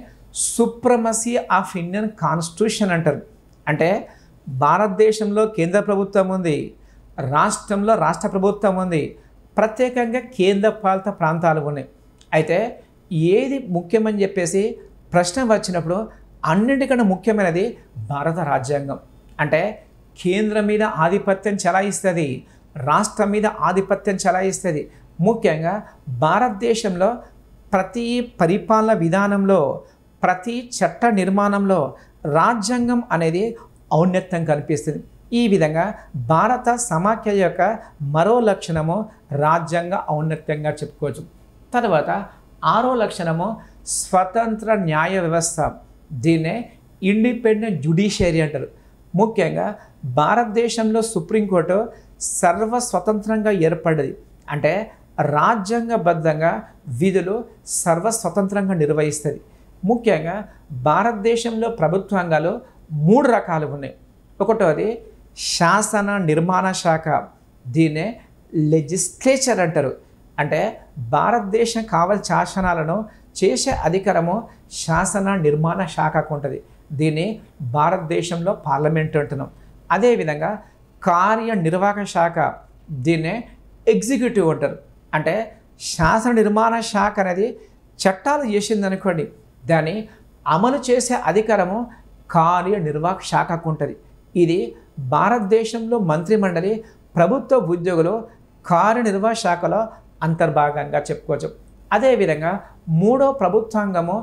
సుప్రమసీ ఆఫ్ ఇండియన్ కాన్స్టిట్యూషన్ అంటారు. అంటే భారతదేశంలో కేంద్ర ప్రభుత్వం ఉంది, రాష్ట్రంలో రాష్ట్ర ప్రభుత్వం ఉంది, ప్రత్యేకంగా కేంద్ర పాలిత ప్రాంతాలు ఉన్నాయి. అయితే ఏది ముఖ్యమని చెప్పేసి ప్రశ్న వచ్చినప్పుడు అన్నింటికన్నా ముఖ్యమైనది భారత రాజ్యాంగం. అంటే కేంద్రం మీద ఆధిపత్యం చెలాయిస్తుంది, రాష్ట్రం మీద ఆధిపత్యం చెలాయిస్తుంది. ముఖ్యంగా భారతదేశంలో ప్రతి పరిపాలన విధానంలో, ప్రతి చట్ట నిర్మాణంలో రాజ్యాంగం అనేది ఔన్నత్యం కనిపిస్తుంది. ఈ విధంగా భారత సమాఖ్య యొక్క మరో లక్షణము రాజ్యాంగ ఔన్నత్యంగా చెప్పుకోవచ్చు. తర్వాత 6వ లక్షణము స్వతంత్ర న్యాయ వ్యవస్థ. దీన్నే ఇండిపెండెంట్ జ్యుడిషియరీ అంటారు. ముఖ్యంగా భారతదేశంలో సుప్రీంకోర్టు సర్వస్వతంత్రంగా ఏర్పడ్డది. అంటే రాజ్యాంగబద్ధంగా విధులు సర్వస్వతంత్రంగా నిర్వహిస్తుంది. ముఖ్యంగా భారతదేశంలో ప్రభుత్వాంగాలు 3 రకాలు ఉన్నాయి. ఒకటోది శాసన నిర్మాణ శాఖ, దీన్నే లెజిస్లేచర్ అంటారు. అంటే భారతదేశం కావాల్సిన శాసనాలను చేసే అధికారము శాసన నిర్మాణ శాఖకు ఉంటుంది. దీన్ని భారతదేశంలో పార్లమెంట్ అంటున్నాం. అదేవిధంగా కార్యనిర్వాహక శాఖ, దీన్నే ఎగ్జిక్యూటివ్ అంటారు. అంటే శాసన నిర్మాణ శాఖ అనేది చట్టాలు చేసిందనుకోండి, దాన్ని అమలు చేసే అధికారము కార్యనిర్వాహక శాఖకు ఉంటుంది. ఇది భారతదేశంలో మంత్రిమండలి ప్రభుత్వ ఉద్యోగులు కార్యనిర్వాహక శాఖలో అంతర్భాగంగా చెప్పుకోవచ్చు. అదేవిధంగా 3వ ప్రభుత్వాంగము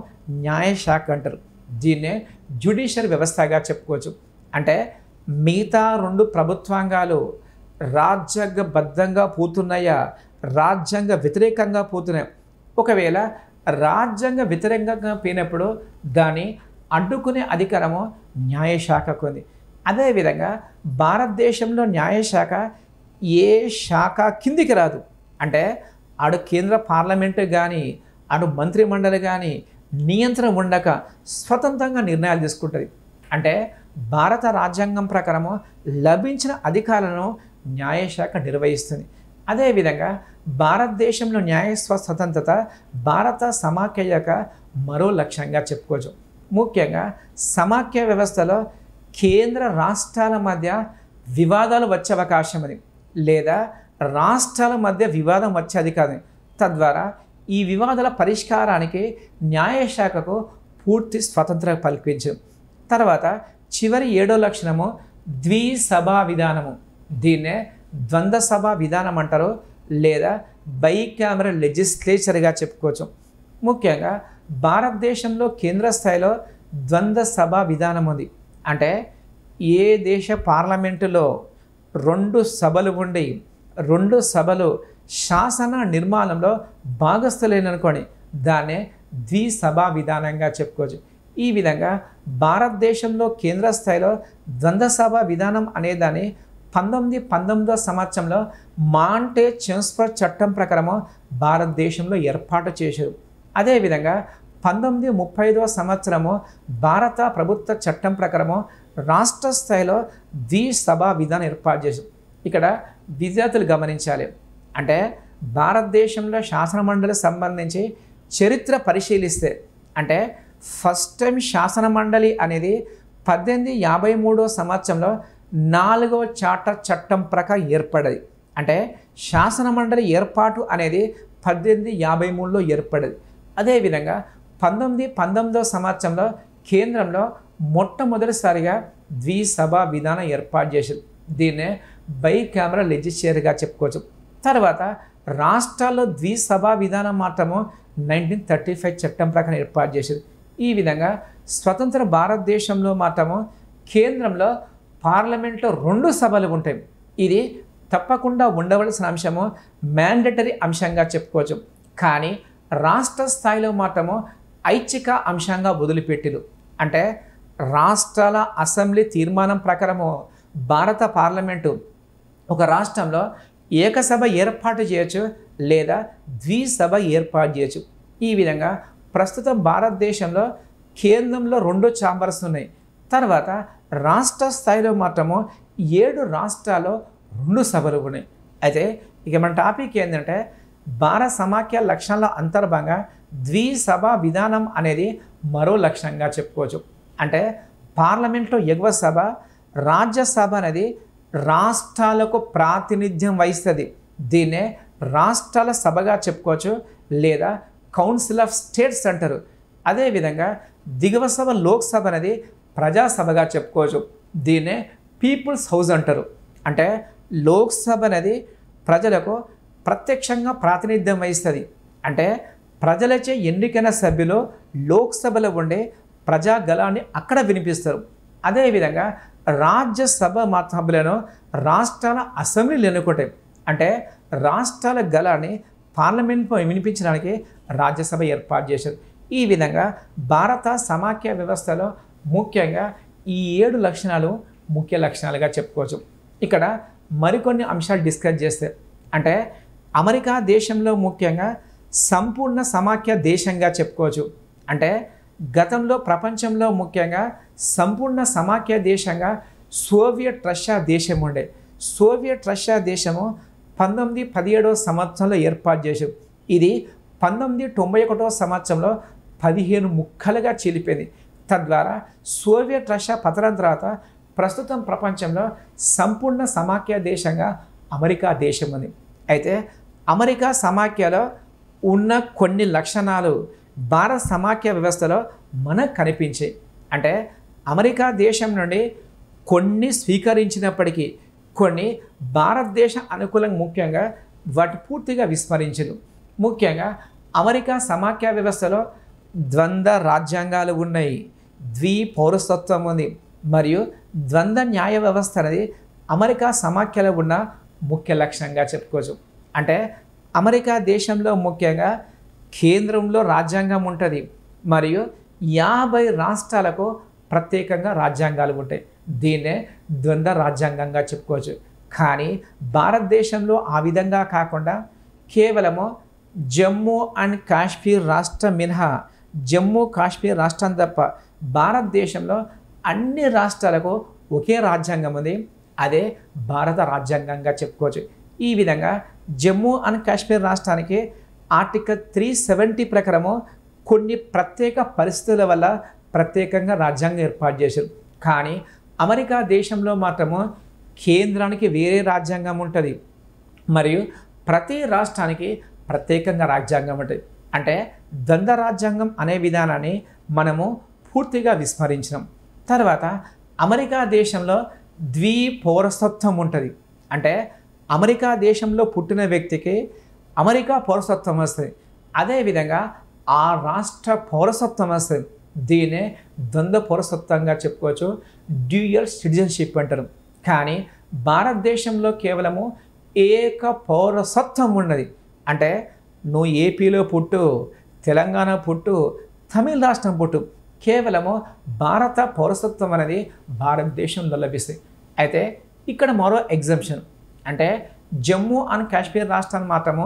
న్యాయశాఖ అంటారు. దీన్నే జ్యుడిషియల్ వ్యవస్థగా చెప్పుకోవచ్చు. అంటే మిగతా 2 ప్రభుత్వాంగాలు రాజ్యాంగబద్ధంగా పోతున్నాయా, రాజ్యాంగ వ్యతిరేకంగా పోతున్నాయి. ఒకవేళ రాజ్యాంగ వ్యతిరేకంగా పోయినప్పుడు దాన్ని అడ్డుకునే అధికారము న్యాయశాఖకు ఉంది. అదేవిధంగా భారతదేశంలో న్యాయశాఖ ఏ శాఖ కిందికి రాదు. అంటే అటు కేంద్ర పార్లమెంటు కానీ, అటు మంత్రిమండలి కానీ నియంత్రణ ఉండక స్వతంత్రంగా నిర్ణయాలు తీసుకుంటుంది. అంటే భారత రాజ్యాంగం ప్రకారము లభించిన అధికారాలను న్యాయశాఖ నిర్వహిస్తుంది. అదేవిధంగా భారతదేశంలో న్యాయస్వ స్వతంత్రత భారత సమాఖ్య యొక్క మరో లక్ష్యంగా చెప్పుకోవచ్చు. ముఖ్యంగా సమాఖ్య వ్యవస్థలో కేంద్ర రాష్ట్రాల మధ్య వివాదాలు వచ్చే అవకాశం ఉంది, లేదా రాష్ట్రాల మధ్య వివాదం వచ్చే అధికారం. తద్వారా ఈ వివాదాల పరిష్కారానికి న్యాయశాఖకు పూర్తి స్వతంత్రం కల్పించు. తర్వాత చివరి 7వ లక్షణము ద్విసభా విధానము. దీన్నే ద్వంద్వ సభ విధానం అంటారు, లేదా బైకామరల్ లెజిస్లేచర్గా చెప్పుకోవచ్చు. ముఖ్యంగా భారతదేశంలో కేంద్ర స్థాయిలో ద్వంద్వ సభ విధానం ఉంది. అంటే ఏ దేశ పార్లమెంటులో 2 సభలు ఉండి రెండు సభలు శాసన నిర్మాణంలో భాగస్థులైననుకోండి, దాన్నే ద్విసభా విధానంగా చెప్పుకోవచ్చు. ఈ విధంగా భారతదేశంలో కేంద్ర స్థాయిలో ద్వంద్వ సభ విధానం అనేదాన్ని 1919వ సంవత్సరంలో మాంటే చెమ్స్ఫర్డ్ చట్టం ప్రకారము భారతదేశంలో ఏర్పాటు చేశారు. అదేవిధంగా 1935వ సంవత్సరము భారత ప్రభుత్వ చట్టం ప్రకారము రాష్ట్ర స్థాయిలో ద్విసభా విధానం ఏర్పాటు చేశారు. ఇక్కడ విద్యార్థులు గమనించాలి, అంటే భారతదేశంలో శాసనమండలి సంబంధించి చరిత్ర పరిశీలిస్తే, అంటే ఫస్ట్ టైం శాసనమండలి అనేది 1853వ సంవత్సరంలో 4వ చార్టర్ చట్టం ప్రకారం ఏర్పడది. అంటే శాసనమండలి ఏర్పాటు అనేది 1853లో ఏర్పడది. అదేవిధంగా 1919వ సంవత్సరంలో కేంద్రంలో మొట్టమొదటిసారిగా ద్విసభా విధానం ఏర్పాటు చేశారు. దీన్నే బైకామరల్ లెజిస్లేచర్గా చెప్పుకోవచ్చు. తర్వాత రాష్ట్రాల్లో ద్విసభా విధానం మాత్రము 1935 చట్టం ప్రకారం ఏర్పాటు చేశారు. ఈ విధంగా స్వతంత్ర భారతదేశంలో మాత్రము కేంద్రంలో పార్లమెంట్లో 2 సభలు ఉంటాయి. ఇది తప్పకుండా ఉండవలసిన అంశము, మ్యాండేటరీ అంశంగా చెప్పుకోవచ్చు. కానీ రాష్ట్ర స్థాయిలో మాత్రము ఐచ్ఛిక అంశంగా వదిలిపెట్టిరు. అంటే రాష్ట్రాల అసెంబ్లీ తీర్మానం ప్రకారము భారత పార్లమెంటు ఒక రాష్ట్రంలో ఏకసభ ఏర్పాటు చేయొచ్చు లేదా ద్విసభ ఏర్పాటు చేయొచ్చు. ఈ విధంగా ప్రస్తుతం భారతదేశంలో కేంద్రంలో 2 ఛాంబర్స్ ఉన్నాయి. తర్వాత రాష్ట్ర స్థాయిలో మాత్రము 7 రాష్ట్రాల్లో 2 సభలు ఉన్నాయి. అయితే ఇక మన టాపిక్ ఏంటంటే భారత సమాఖ్య లక్షణాల అంతర్భాగంగా ద్విసభా విధానం అనేది మరో లక్షణంగా చెప్పుకోవచ్చు. అంటే పార్లమెంట్లో ఎగువ సభ, రాజ్యసభ అనేది రాష్ట్రాలకు ప్రాతినిధ్యం వహిస్తుంది. దీన్నే రాష్ట్రాల సభగా చెప్పుకోవచ్చు లేదా కౌన్సిల్ ఆఫ్ స్టేట్స్ అంటారు. అదేవిధంగా దిగువ సభ లోక్సభ అనేది ప్రజాసభగా చెప్పుకోవచ్చు. దీన్నే పీపుల్స్ హౌస్ అంటారు. అంటే లోక్సభ అనేది ప్రజలకు ప్రత్యక్షంగా ప్రాతినిధ్యం వహిస్తుంది. అంటే ప్రజలచే ఎన్నికైన సభ్యులు లోక్సభలో ఉండే ప్రజాగళాన్ని అక్కడ వినిపిస్తారు. అదేవిధంగా రాజ్యసభ సభలను రాష్ట్రాల అసెంబ్లీలు ఎన్నుకుంటాయి. అంటే రాష్ట్రాల గళాన్ని పార్లమెంట్లో వినిపించడానికి రాజ్యసభ ఏర్పాటు చేశారు. ఈ విధంగా భారత సమాఖ్య వ్యవస్థలో ముఖ్యంగా ఈ 7 లక్షణాలు ముఖ్య లక్షణాలుగా చెప్పుకోవచ్చు. ఇక్కడ మరికొన్ని అంశాలు డిస్కస్ చేస్తే, అంటే అమెరికా దేశంలో ముఖ్యంగా సంపూర్ణ సమాఖ్య దేశంగా చెప్పుకోవచ్చు. అంటే గతంలో ప్రపంచంలో ముఖ్యంగా సంపూర్ణ సమాఖ్య దేశంగా సోవియట్ రష్యా దేశం ఉండే. సోవియట్ రష్యా దేశము 1917వ సంవత్సరంలో ఏర్పాటు చేశారు. ఇది 1991వ సంవత్సరంలో 15 ముక్కలుగా చీలిపోయింది. తద్వారా సోవియట్ రష్యా పతనం తర్వాత ప్రస్తుతం ప్రపంచంలో సంపూర్ణ సమాఖ్య దేశంగా అమెరికా దేశం ఉంది. అయితే అమెరికా సమాఖ్యలో ఉన్న కొన్ని లక్షణాలు భారత సమాఖ్య వ్యవస్థలో మనకు కనిపించాయి. అంటే అమెరికా దేశం నుండి కొన్ని స్వీకరించినప్పటికీ కొన్ని భారతదేశ అనుకూలంగా ముఖ్యంగా వాటి పూర్తిగా విస్మరించదు. ముఖ్యంగా అమెరికా సమాఖ్య వ్యవస్థలో ద్వంద్వ రాజ్యాంగాలు ఉన్నాయి, ద్విపౌరసత్వం ఉంది మరియు ద్వంద్వ న్యాయ వ్యవస్థ అనేది అమెరికా సమాఖ్యలో ఉన్న ముఖ్య లక్షణంగా చెప్పుకోవచ్చు. అంటే అమెరికా దేశంలో ముఖ్యంగా కేంద్రంలో రాజ్యాంగం ఉంటుంది మరియు 50 రాష్ట్రాలకు ప్రత్యేకంగా రాజ్యాంగాలు ఉంటాయి. దీన్నే ద్వంద్వ రాజ్యాంగంగా చెప్పుకోవచ్చు. కానీ భారతదేశంలో ఆ విధంగా కాకుండా కేవలము జమ్మూ అండ్ కాశ్మీర్ రాష్ట్రం మినహా, జమ్మూ కాశ్మీర్ రాష్ట్రం తప్ప భారతదేశంలో అన్ని రాష్ట్రాలకు ఒకే రాజ్యాంగం ఉంది. అదే భారత రాజ్యాంగంగా చెప్పుకోవచ్చు. ఈ విధంగా జమ్మూ అండ్ కాశ్మీర్ రాష్ట్రానికి ఆర్టికల్ 370 ప్రకారము కొన్ని ప్రత్యేక పరిస్థితుల వల్ల ప్రత్యేకంగా రాజ్యాంగం ఏర్పాటు చేశారు. కానీ అమెరికా దేశంలో మాత్రము కేంద్రానికి వేరే రాజ్యాంగం ఉంటుంది మరియు ప్రతి రాష్ట్రానికి ప్రత్యేకంగా రాజ్యాంగం ఉంటుంది. అంటే ద్వంద్వ రాజ్యాంగం అనే విధానాన్ని మనము పూర్తిగా విస్మరించినాం. తర్వాత అమెరికా దేశంలో ద్విపౌరసత్వం ఉంటుంది. అంటే అమెరికా దేశంలో పుట్టిన వ్యక్తికి అమెరికా పౌరసత్వం వస్తుంది, అదేవిధంగా ఆ రాష్ట్ర పౌరసత్వం వస్తుంది. దీన్నే ద్వంద్వ పౌరసత్వంగా చెప్పుకోవచ్చు, డ్యూయల్ సిటిజన్షిప్ అంటారు. కానీ భారతదేశంలో కేవలము ఏక పౌరసత్వం ఉన్నది. అంటే నువ్వు ఏపీలో పుట్టు, తెలంగాణ పుట్టు, తమిళ రాష్ట్రం పుట్టు, కేవలము భారత పౌరసత్వం అనేది భారతదేశంలో లభిస్తాయి. అయితే ఇక్కడ మరో ఎగ్జంప్షన్, అంటే జమ్మూ అండ్ కాశ్మీర్ రాష్ట్రాన్ని మాత్రము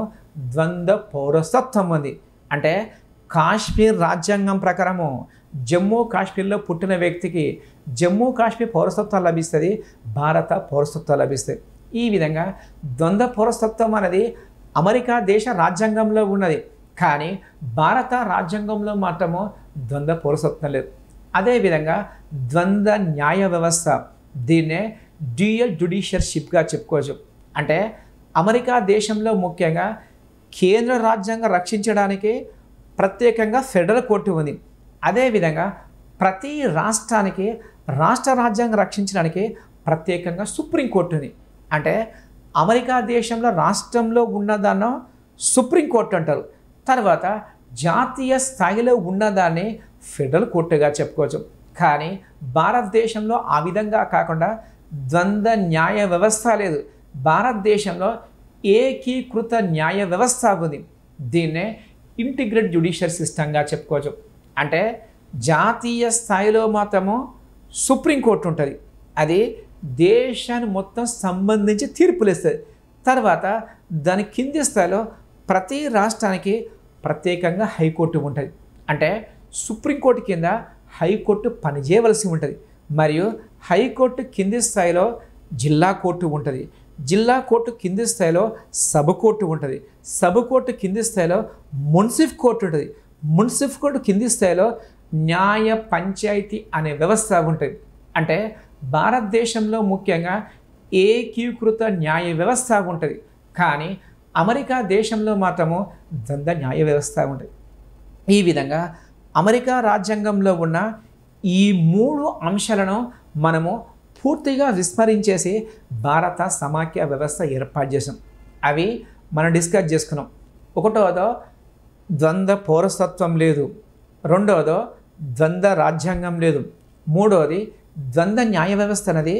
ద్వంద్వ పౌరసత్వం ఉంది. అంటే కాశ్మీర్ రాజ్యాంగం ప్రకారము జమ్మూ కాశ్మీర్లో పుట్టిన వ్యక్తికి జమ్మూ కాశ్మీర్ పౌరసత్వం లభిస్తుంది, భారత పౌరసత్వం లభిస్తుంది. ఈ విధంగా ద్వంద్వ పౌరసత్వం అనేది అమెరికా దేశ రాజ్యాంగంలో ఉన్నది, కానీ భారత రాజ్యాంగంలో మాత్రము ద్వంద్వ పౌరసత్వం లేదు. అదేవిధంగా ద్వంద్వ న్యాయ వ్యవస్థ, దీన్నే డ్యూయల్ జ్యుడిషియర్షిప్గా చెప్పుకోవచ్చు. అంటే అమెరికా దేశంలో ముఖ్యంగా కేంద్ర రాజ్యాంగం రక్షించడానికి ప్రత్యేకంగా ఫెడరల్ కోర్టు ఉంది. అదేవిధంగా ప్రతి రాష్ట్రానికి రాష్ట్ర రాజ్యాంగం రక్షించడానికి ప్రత్యేకంగా సుప్రీంకోర్టు ఉంది. అంటే అమెరికా దేశంలో రాష్ట్రంలో ఉన్నదాన్ని సుప్రీంకోర్టు అంటారు. తర్వాత జాతీయ స్థాయిలో ఉన్నదాన్ని ఫెడరల్ కోర్టుగా చెప్పుకోవచ్చు. కానీ భారతదేశంలో ఆ విధంగా కాకుండా ద్వంద్వ న్యాయ వ్యవస్థ లేదు. భారతదేశంలో ఏకీకృత న్యాయ వ్యవస్థ ఉంది. దీన్నే ఇంటిగ్రేటెడ్ జ్యుడిషియల్ సిస్టమ్గా చెప్పుకోవచ్చు. అంటే జాతీయ స్థాయిలో మాత్రము సుప్రీంకోర్టు ఉంటుంది, అది దేశాన్ని మొత్తం సంబంధించి తీర్పులు ఇస్తుంది. తర్వాత దాని కింది స్థాయిలో ప్రతి రాష్ట్రానికి ప్రత్యేకంగా హైకోర్టు ఉంటుంది. అంటే సుప్రీంకోర్టు కింద హైకోర్టు పనిచేయవలసి ఉంటుంది. మరియు హైకోర్టు కింది స్థాయిలో జిల్లా కోర్టు ఉంటుంది, జిల్లా కోర్టు కింది స్థాయిలో సబ్ కోర్టు ఉంటుంది, సబ్ కోర్టు కింది స్థాయిలో మున్సిఫ్ కోర్టు ఉంటుంది, మున్సిఫ్ కోర్టు కింది స్థాయిలో న్యాయ పంచాయతీ అనే వ్యవస్థ ఉంటుంది. అంటే భారతదేశంలో ముఖ్యంగా ఏకీకృత న్యాయ వ్యవస్థ ఉంటుంది, కానీ అమెరికా దేశంలో మాత్రము ద్వంద్వ న్యాయ వ్యవస్థ ఉంటుంది. ఈ విధంగా అమెరికా రాజ్యాంగంలో ఉన్న ఈ మూడు అంశాలను మనము పూర్తిగా విస్మరించేసి భారత సమాఖ్య వ్యవస్థ ఏర్పాటు చేసాం. అవి మనం డిస్కస్ చేసుకున్నాం. ఒకటోదో ద్వంద్వ పౌరసత్వం లేదు, రెండోదో ద్వంద్వ రాజ్యాంగం లేదు, మూడోది ద్వంద్వ న్యాయ వ్యవస్థ అనేది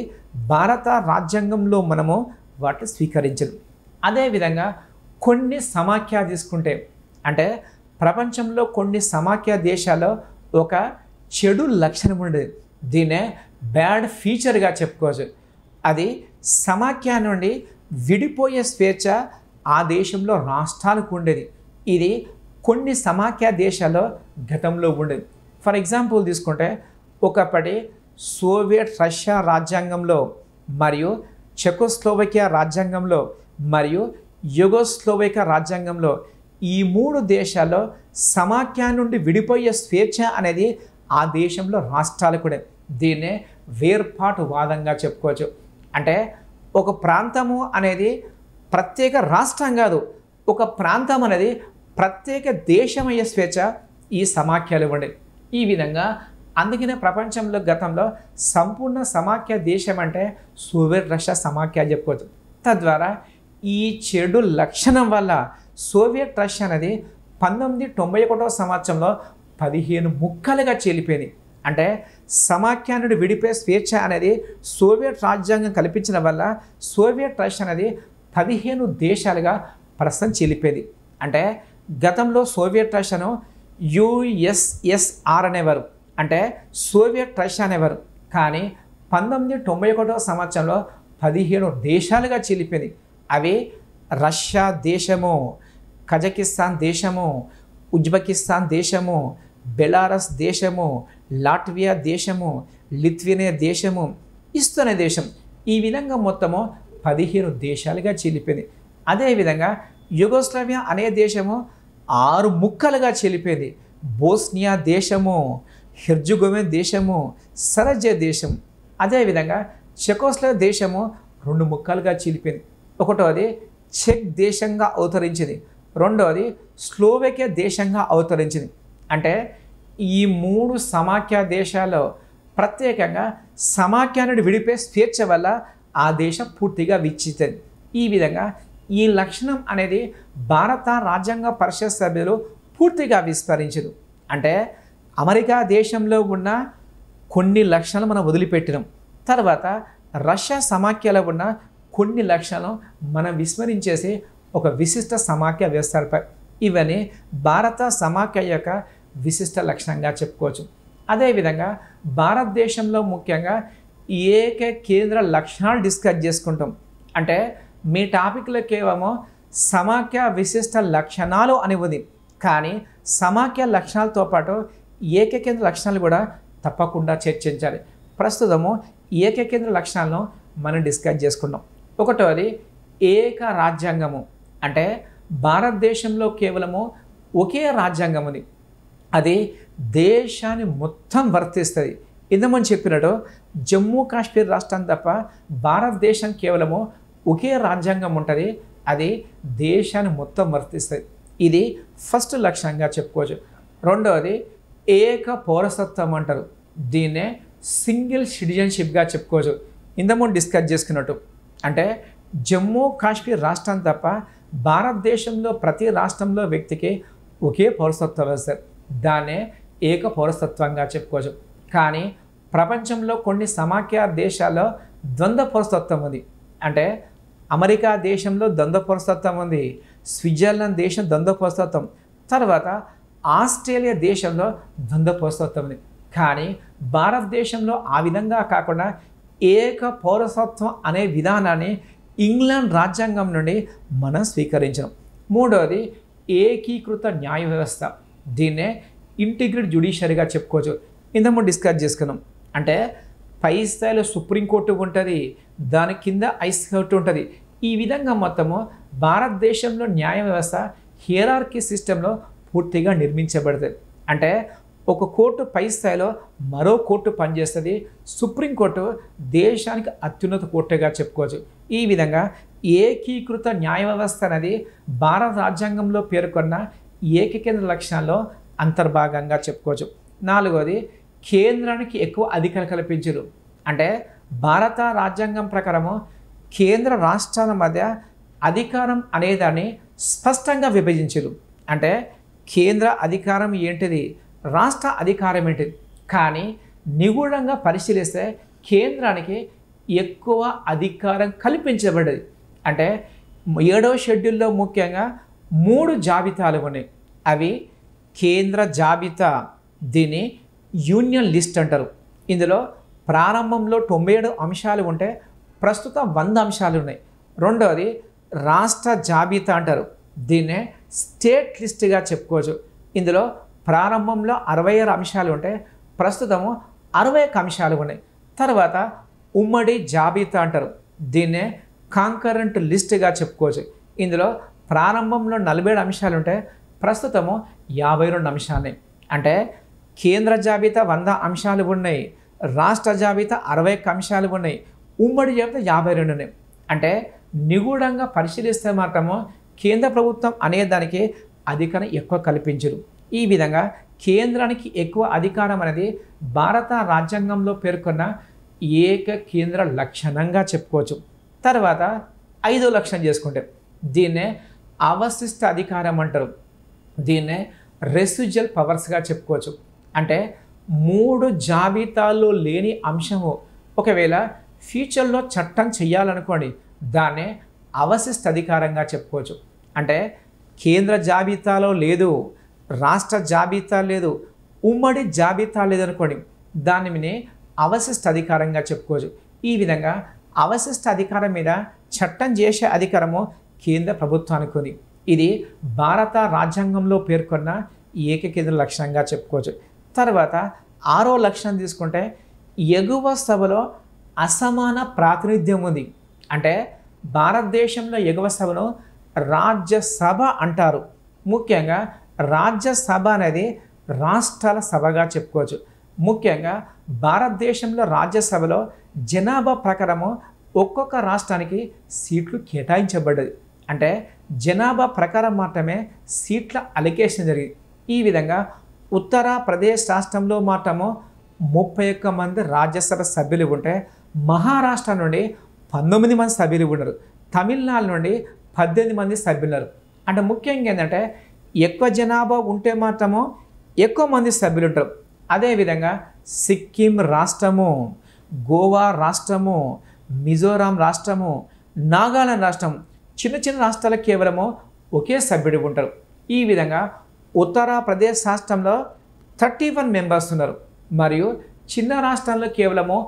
భారత రాజ్యాంగంలో మనము వాటిని స్వీకరించదు. అదేవిధంగా కొన్ని సమాఖ్య తీసుకుంటే, అంటే ప్రపంచంలో కొన్ని సమాఖ్య దేశాల్లో ఒక చెడు లక్షణం ఉండేది, దీన్నే బ్యాడ్ ఫీచర్గా చెప్పుకోవచ్చు. అది సమాఖ్య నుండి విడిపోయే స్వేచ్ఛ ఆ దేశంలో రాష్ట్రాలకు ఉండేది. ఇది కొన్ని సమాఖ్య దేశాల్లో గతంలో ఉండేది. ఫర్ ఎగ్జాంపుల్ తీసుకుంటే ఒకప్పటి సోవియట్ రష్యా రాజ్యాంగంలో మరియు చెకోస్లోవేకియా రాజ్యాంగంలో మరియు యుగోస్లోవేకియా రాజ్యాంగంలో ఈ మూడు దేశాల్లో సమాఖ్య నుండి విడిపోయే స్వేచ్ఛ అనేది ఆ దేశంలో రాష్ట్రాలకు కూడా. దీన్నే వేర్పాటువాదంగా చెప్పుకోవచ్చు. అంటే ఒక ప్రాంతము అనేది ప్రత్యేక రాష్ట్రం కాదు, ఒక ప్రాంతం అనేది ప్రత్యేక దేశమయ్యే స్వేచ్ఛ ఈ సమాఖ్యలు ఇవ్వండి. ఈ విధంగా అందుకనే ప్రపంచంలో గతంలో సంపూర్ణ సమాఖ్య దేశం అంటే సోవియట్ రష్యా సమాఖ్య చెప్పుకోవచ్చు. తద్వారా ఈ చెడు లక్షణం వల్ల సోవియట్ రష్యా అనేది 1991 సంవత్సరంలో 15 ముక్కలుగా చీలిపోయింది. అంటే సమాఖ్య నుండి విడిపోయే స్వేచ్ఛ అనేది సోవియట్ రాజ్యాంగం కల్పించడం వల్ల సోవియట్ రష్యా అనేది 15 దేశాలుగా ప్రస్తుతం చీలిపోయింది. అంటే గతంలో సోవియట్ రష్యాను యుఎస్ఎస్ఆర్ అనేవారు, అంటే సోవియట్ రష్యా అనేవారు. కానీ 1991 సంవత్సరంలో 15 దేశాలుగా చీలిపోయింది. అవి రష్యా దేశము, కజకిస్తాన్ దేశము, ఉజ్బెకిస్తాన్ దేశము, బెలారస్ దేశము, లాట్వియా దేశము, లిథువేనియా దేశము, ఇస్తోనియా దేశం. ఈ విధంగా మొత్తము 15 దేశాలుగా చీలిపోయింది. అదేవిధంగా యుగోస్లావియా అనే దేశము 6 ముక్కలుగా చీలిపోయింది. బోస్నియా దేశము, హెర్జగోవినా దేశము, సరజే దేశం. అదేవిధంగా చెకోస్లోవేకియా దేశము 2 ముక్కలుగా చీలిపోయింది. ఒకటోది చెక్ దేశంగా అవతరించింది, రెండవది స్లోవేకియా దేశంగా అవతరించింది. అంటే ఈ 3 సమాఖ్య దేశాల్లో ప్రత్యేకంగా సమాఖ్య నుండి విడిపోయే స్వేచ్ఛ వల్ల ఆ దేశం పూర్తిగా విచ్ఛిన్నమైంది. ఈ విధంగా ఈ లక్షణం అనేది భారత రాజ్యాంగ పరిషత్ సభ్యులు పూర్తిగా విస్మరించదు. అంటే అమెరికా దేశంలో ఉన్న కొన్ని లక్షణాలు మనం వదిలిపెట్టినాం. తర్వాత రష్యా సమాఖ్యలో ఉన్న కొన్ని లక్షణాలను మనం విస్మరించేసి ఒక విశిష్ట సమాఖ్య వ్యవస్థ ఏర్పాటు. ఇవన్నీ భారత సమాఖ్య యొక్క విశిష్ట లక్షణంగా చెప్పుకోవచ్చు. అదేవిధంగా భారతదేశంలో ముఖ్యంగా ఏక కేంద్ర లక్షణాలు డిస్కస్ చేసుకుంటాం. అంటే మీ టాపిక్లో కేవలం సమాఖ్య విశిష్ట లక్షణాలు అని ఉంది, కానీ సమాఖ్య లక్షణాలతో పాటు ఏకకేంద్ర లక్షణాలు కూడా తప్పకుండా చర్చించాలి. ప్రస్తుతము ఏకకేంద్ర లక్షణాలను మనం డిస్కస్ చేసుకున్నాం. ఒకటోది ఏక రాజ్యాంగము. అంటే భారతదేశంలో కేవలము ఒకే రాజ్యాంగం ఉంది, అది దేశాన్ని మొత్తం వర్తిస్తుంది. ఇంతకుముందు చెప్పినట్టు జమ్మూ కాశ్మీర్ రాష్ట్రం తప్ప భారతదేశం కేవలము ఒకే రాజ్యాంగం ఉంటుంది, అది దేశాన్ని మొత్తం వర్తిస్తుంది. ఇది ఫస్ట్ లక్షణంగా చెప్పుకోవచ్చు. రెండవది ఏక పౌరసత్వం అంటారు, దీన్నే సింగిల్ సిటిజన్షిప్గా చెప్పుకోవచ్చు. ఇంతకుముందు డిస్కస్ చేసుకున్నట్టు అంటే జమ్మూ కాశ్మీర్ రాష్ట్రం తప్ప భారతదేశంలో ప్రతి రాష్ట్రంలో వ్యక్తికి ఒకే పౌరసత్వం వస్తారు, దాన్నే ఏక పౌరసత్వంగా చెప్పుకోవచ్చు. కానీ ప్రపంచంలో కొన్ని సమాఖ్య దేశాల్లో ద్వంద్వ పౌరసత్వం ఉంది. అంటే అమెరికా దేశంలో ద్వంద్వ పౌరసత్వం ఉంది, స్విట్జర్లాండ్ దేశం ద్వంద్వ పౌరసత్వం, తర్వాత ఆస్ట్రేలియా దేశంలో ద్వంద్వ పౌరసత్వం ఉంది. కానీ భారతదేశంలో ఆ విధంగా కాకుండా ఏక పౌరసత్వం అనే విధానాన్ని ఇంగ్లాండ్ రాజ్యాంగం నుండి మనం స్వీకరించాం. మూడవది ఏకీకృత న్యాయ వ్యవస్థ, దీన్నే ఇంటిగ్రేటెడ్ జ్యుడిషియరీగా చెప్పుకోవచ్చు. ఇంతకుముందు డిస్కస్ చేసుకున్నాం. అంటే పై స్థాయిలో సుప్రీంకోర్టు ఉంటుంది, దాని కింద హైకోర్టు ఉంటుంది. ఈ విధంగా మొత్తము భారతదేశంలో న్యాయ వ్యవస్థ హియరార్కీ సిస్టంలో పూర్తిగా నిర్మించబడుతుంది. అంటే ఒక కోర్టు పై స్థాయిలో మరో కోర్టు పనిచేస్తుంది. సుప్రీంకోర్టు దేశానికి అత్యున్నత కోర్టుగా చెప్పుకోవచ్చు. ఈ విధంగా ఏకీకృత న్యాయ వ్యవస్థ అనేది భారత రాజ్యాంగంలో పేర్కొన్న ఏకకేంద్ర లక్షణాల్లో అంతర్భాగంగా చెప్పుకోవచ్చు. నాలుగవది కేంద్రానికి ఎక్కువ అధికారం కల్పించరు. అంటే భారత రాజ్యాంగం ప్రకారము కేంద్ర రాష్ట్రాల మధ్య అధికారం అనేదాన్ని స్పష్టంగా విభజించరు. అంటే కేంద్ర అధికారం ఏంటిది, రాష్ట్ర అధికారం ఏంటిది, కానీ నిగూఢంగా పరిశీలిస్తే కేంద్రానికి ఎక్కువ అధికారం కల్పించబడ్డది. అంటే 7వ షెడ్యూల్లో ముఖ్యంగా 3 జాబితాలు ఉన్నాయి. అవి కేంద్ర జాబితా, దీన్ని యూనియన్ లిస్ట్ అంటారు. ఇందులో ప్రారంభంలో 97 అంశాలు ఉంటే ప్రస్తుతం 100 అంశాలు ఉన్నాయి. రెండవది రాష్ట్ర జాబితా అంటారు, దీన్నే స్టేట్ లిస్ట్గా చెప్పుకోవచ్చు. ఇందులో ప్రారంభంలో 66 అంశాలు ఉంటే ప్రస్తుతము 61 అంశాలు ఉన్నాయి. తర్వాత ఉమ్మడి జాబితా అంటారు, దీన్నే కాంకరెంట్ లిస్ట్గా చెప్పుకోవచ్చు. ఇందులో ప్రారంభంలో 47 అంశాలు ఉంటే ప్రస్తుతము 52 అంశాలు ఉన్నాయి. అంటే కేంద్ర జాబితా 100 అంశాలు ఉన్నాయి, రాష్ట్ర జాబితా 61 అంశాలు ఉన్నాయి, ఉమ్మడి జాబితా 52 ఉన్నాయి. అంటే నిగూఢంగా పరిశీలిస్తే మాత్రము కేంద్ర ప్రభుత్వం అనేదానికి అధికారం ఎక్కువ కల్పించరు. ఈ విధంగా కేంద్రానికి ఎక్కువ అధికారం అనేది భారత రాజ్యాంగంలో పేర్కొన్న ఏక కేంద్ర లక్షణంగా చెప్పుకోవచ్చు. తర్వాత 5వ లక్షణం చేసుకుంటే దీన్నే అవశిష్ట అధికారం అంటారు, దీన్నే రెసిడ్యువల్ పవర్స్గా చెప్పుకోవచ్చు. అంటే 3 జాబితాల్లో లేని అంశము ఒకవేళ ఫ్యూచర్లో చట్టం చేయాలనుకోండి, దాన్నే అవశిష్ట అధికారంగా చెప్పుకోవచ్చు. అంటే కేంద్ర జాబితాలో లేదు, రాష్ట్ర జాబితా లేదు, ఉమ్మడి జాబితా లేదనుకోండి, దానిని అవశిష్ట అధికారంగా చెప్పుకోవచ్చు. ఈ విధంగా అవశిష్ట అధికారం మీద చట్టం చేసే అధికారము కేంద్ర ప్రభుత్వానికి ఉంది. ఇది భారత రాజ్యాంగంలో పేర్కొన్న ఏకకేంద్ర లక్షణంగా చెప్పుకోవచ్చు. తర్వాత 6వ లక్షణం తీసుకుంటే ఎగువ సభలో అసమాన ప్రాతినిధ్యం ఉంది. అంటే భారతదేశంలో ఎగువ సభను రాజ్యసభ అంటారు. ముఖ్యంగా రాజ్యసభ అనేది రాష్ట్రాల సభగా చెప్పుకోవచ్చు. ముఖ్యంగా భారతదేశంలో రాజ్యసభలో జనాభా ప్రకారము ఒక్కొక్క రాష్ట్రానికి సీట్లు కేటాయించబడ్డది. అంటే జనాభా ప్రకారం మాత్రమే సీట్ల అలికేషన్ జరిగింది. ఈ విధంగా ఉత్తరప్రదేశ్ రాష్ట్రంలో మాత్రము 31 మంది రాజ్యసభ సభ్యులు ఉంటే మహారాష్ట్ర నుండి 19 మంది సభ్యులు ఉన్నారు, తమిళనాడు నుండి 18 మంది సభ్యులు ఉన్నారు. అంటే ముఖ్యంగా ఏంటంటే ఎక్కువ జనాభా ఉంటే మాత్రము ఎక్కువ మంది సభ్యులు ఉంటారు. అదేవిధంగా సిక్కిం రాష్ట్రము, గోవా రాష్ట్రము, మిజోరాం రాష్ట్రము, నాగాలాండ్ రాష్ట్రం చిన్న చిన్న రాష్ట్రాలకు కేవలము ఒకే సభ్యుడు ఉంటారు. ఈ విధంగా ఉత్తరప్రదేశ్ రాష్ట్రంలో 31 మెంబర్స్ ఉన్నారు మరియు చిన్న రాష్ట్రాల్లో కేవలము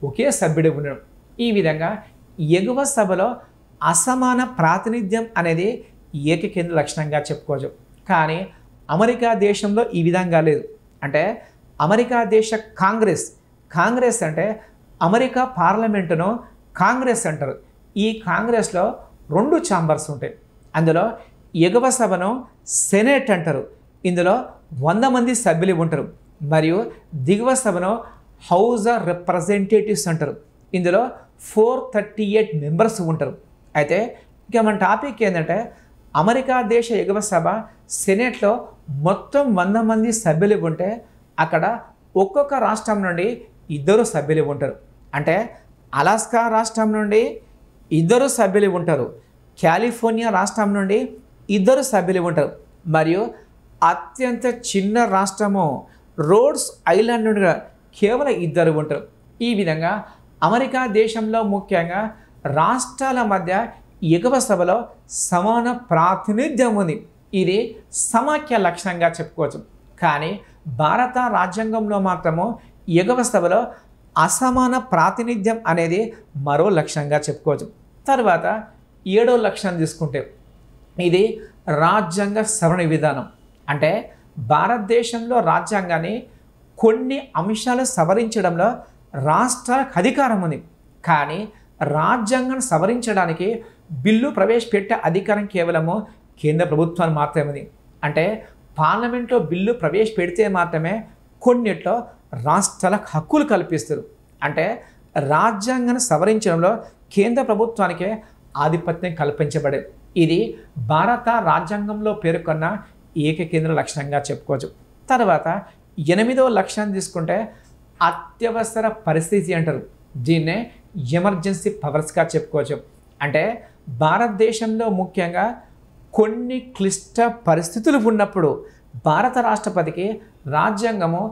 ఒకే సభ్యుడు ఉండడం. ఈ విధంగా ఎగువ సభలో అసమాన ప్రాతినిధ్యం అనేది ఏకకేంద్ర లక్షణంగా చెప్పుకోవచ్చు. కానీ అమెరికా దేశంలో ఈ విధంగా లేదు. అంటే అమెరికా దేశ కాంగ్రెస్ అంటే అమెరికా పార్లమెంటును కాంగ్రెస్ అంటారు. ఈ కాంగ్రెస్లో 2 ఛాంబర్స్ ఉంటాయి. అందులో ఎగువ సభను సెనేట్ అంటారు. ఇందులో 100 మంది సభ్యులు ఉంటారు. మరియు దిగువ సభను హౌస్ ఆఫ్ రిప్రజెంటేటివ్స్ అంటారు. ఇందులో 438 మెంబర్స్ ఉంటారు. అయితే ఇక మన టాపిక్ ఏంటంటే అమెరికా దేశ ఎగువ సభ సెనేట్లో మొత్తం 100 మంది సభ్యులు ఉంటే అక్కడ ఒక్కొక్క రాష్ట్రం నుండి 2 సభ్యులు ఉంటారు. అంటే అలాస్కా రాష్ట్రం నుండి 2 సభ్యులు ఉంటారు. కాలిఫోర్నియా రాష్ట్రం నుండి 2 సభ్యులు ఉంటారు. మరియు అత్యంత చిన్న రాష్ట్రము రోడ్స్ ఐలాండ్ నుండి కేవలం 2 ఉంటారు. ఈ విధంగా అమెరికా దేశంలో ముఖ్యంగా రాష్ట్రాల మధ్య ఎగువ సభలో సమాన ప్రాతినిధ్యం ఉంది. ఇది సమాఖ్య లక్షణంగా చెప్పుకోవచ్చు. కానీ భారత రాజ్యాంగంలో మాత్రము ఎగువ సభలో అసమాన ప్రాతినిధ్యం అనేది మరో లక్షణంగా చెప్పుకోవచ్చు. తర్వాత 7వ లక్షణం తీసుకుంటే ఇది రాజ్యాంగ సవరణ విధానం. అంటే భారతదేశంలో రాజ్యాంగాన్ని కొన్ని అంశాలు సవరించడంలో రాష్ట్రాలకు అధికారం ఉంది. కానీ రాజ్యాంగాన్ని సవరించడానికి బిల్లు ప్రవేశపెట్టే అధికారం కేవలము కేంద్ర ప్రభుత్వానికి మాత్రమే ఉంది. అంటే పార్లమెంట్లో బిల్లు ప్రవేశపెడితే మాత్రమే కొన్నిట్లో రాష్ట్రాలకు హక్కులు కల్పిస్తారు. అంటే రాజ్యాంగాన్ని సవరించడంలో కేంద్ర ప్రభుత్వానికే ఆధిపత్యం కల్పించబడేది. ఇది భారత రాజ్యాంగంలో పేర్కొన్న ఏకకేంద్ర లక్షణంగా చెప్పుకోవచ్చు. తర్వాత 8వ లక్షణం తీసుకుంటే అత్యవసర పరిస్థితి అంటారు. దీన్నే ఎమర్జెన్సీ పవర్స్గా చెప్పుకోవచ్చు. అంటే భారతదేశంలో ముఖ్యంగా కొన్ని క్లిష్ట పరిస్థితులు ఉన్నప్పుడు భారత రాష్ట్రపతికి రాజ్యాంగము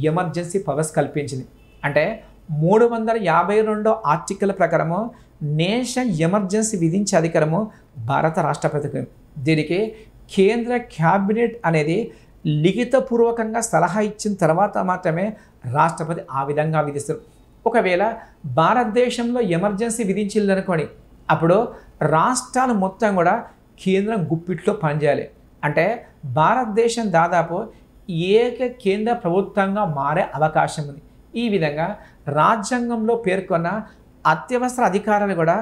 ఎమర్జెన్సీ పవర్స్ కల్పించింది. అంటే 352 ఆర్టికల్ ప్రకారము నేషనల్ ఎమర్జెన్సీ విధించే అధికారము భారత రాష్ట్రపతికి. దీనికి కేంద్ర క్యాబినెట్ అనేది లిఖితపూర్వకంగా సలహా ఇచ్చిన తర్వాత మాత్రమే రాష్ట్రపతి ఆ విధంగా విధిస్తారు. ఒకవేళ భారతదేశంలో ఎమర్జెన్సీ విధించిందనుకోండి, అప్పుడు రాష్ట్రాలు మొత్తం కూడా కేంద్రం గుప్పిట్లో పనిచేయాలి. అంటే భారతదేశం దాదాపు ఏక కేంద్ర ప్రభుత్వంగా మారే అవకాశం ఉంది. ఈ విధంగా రాజ్యాంగంలో పేర్కొన్న అత్యవసర అధికారాలు కూడా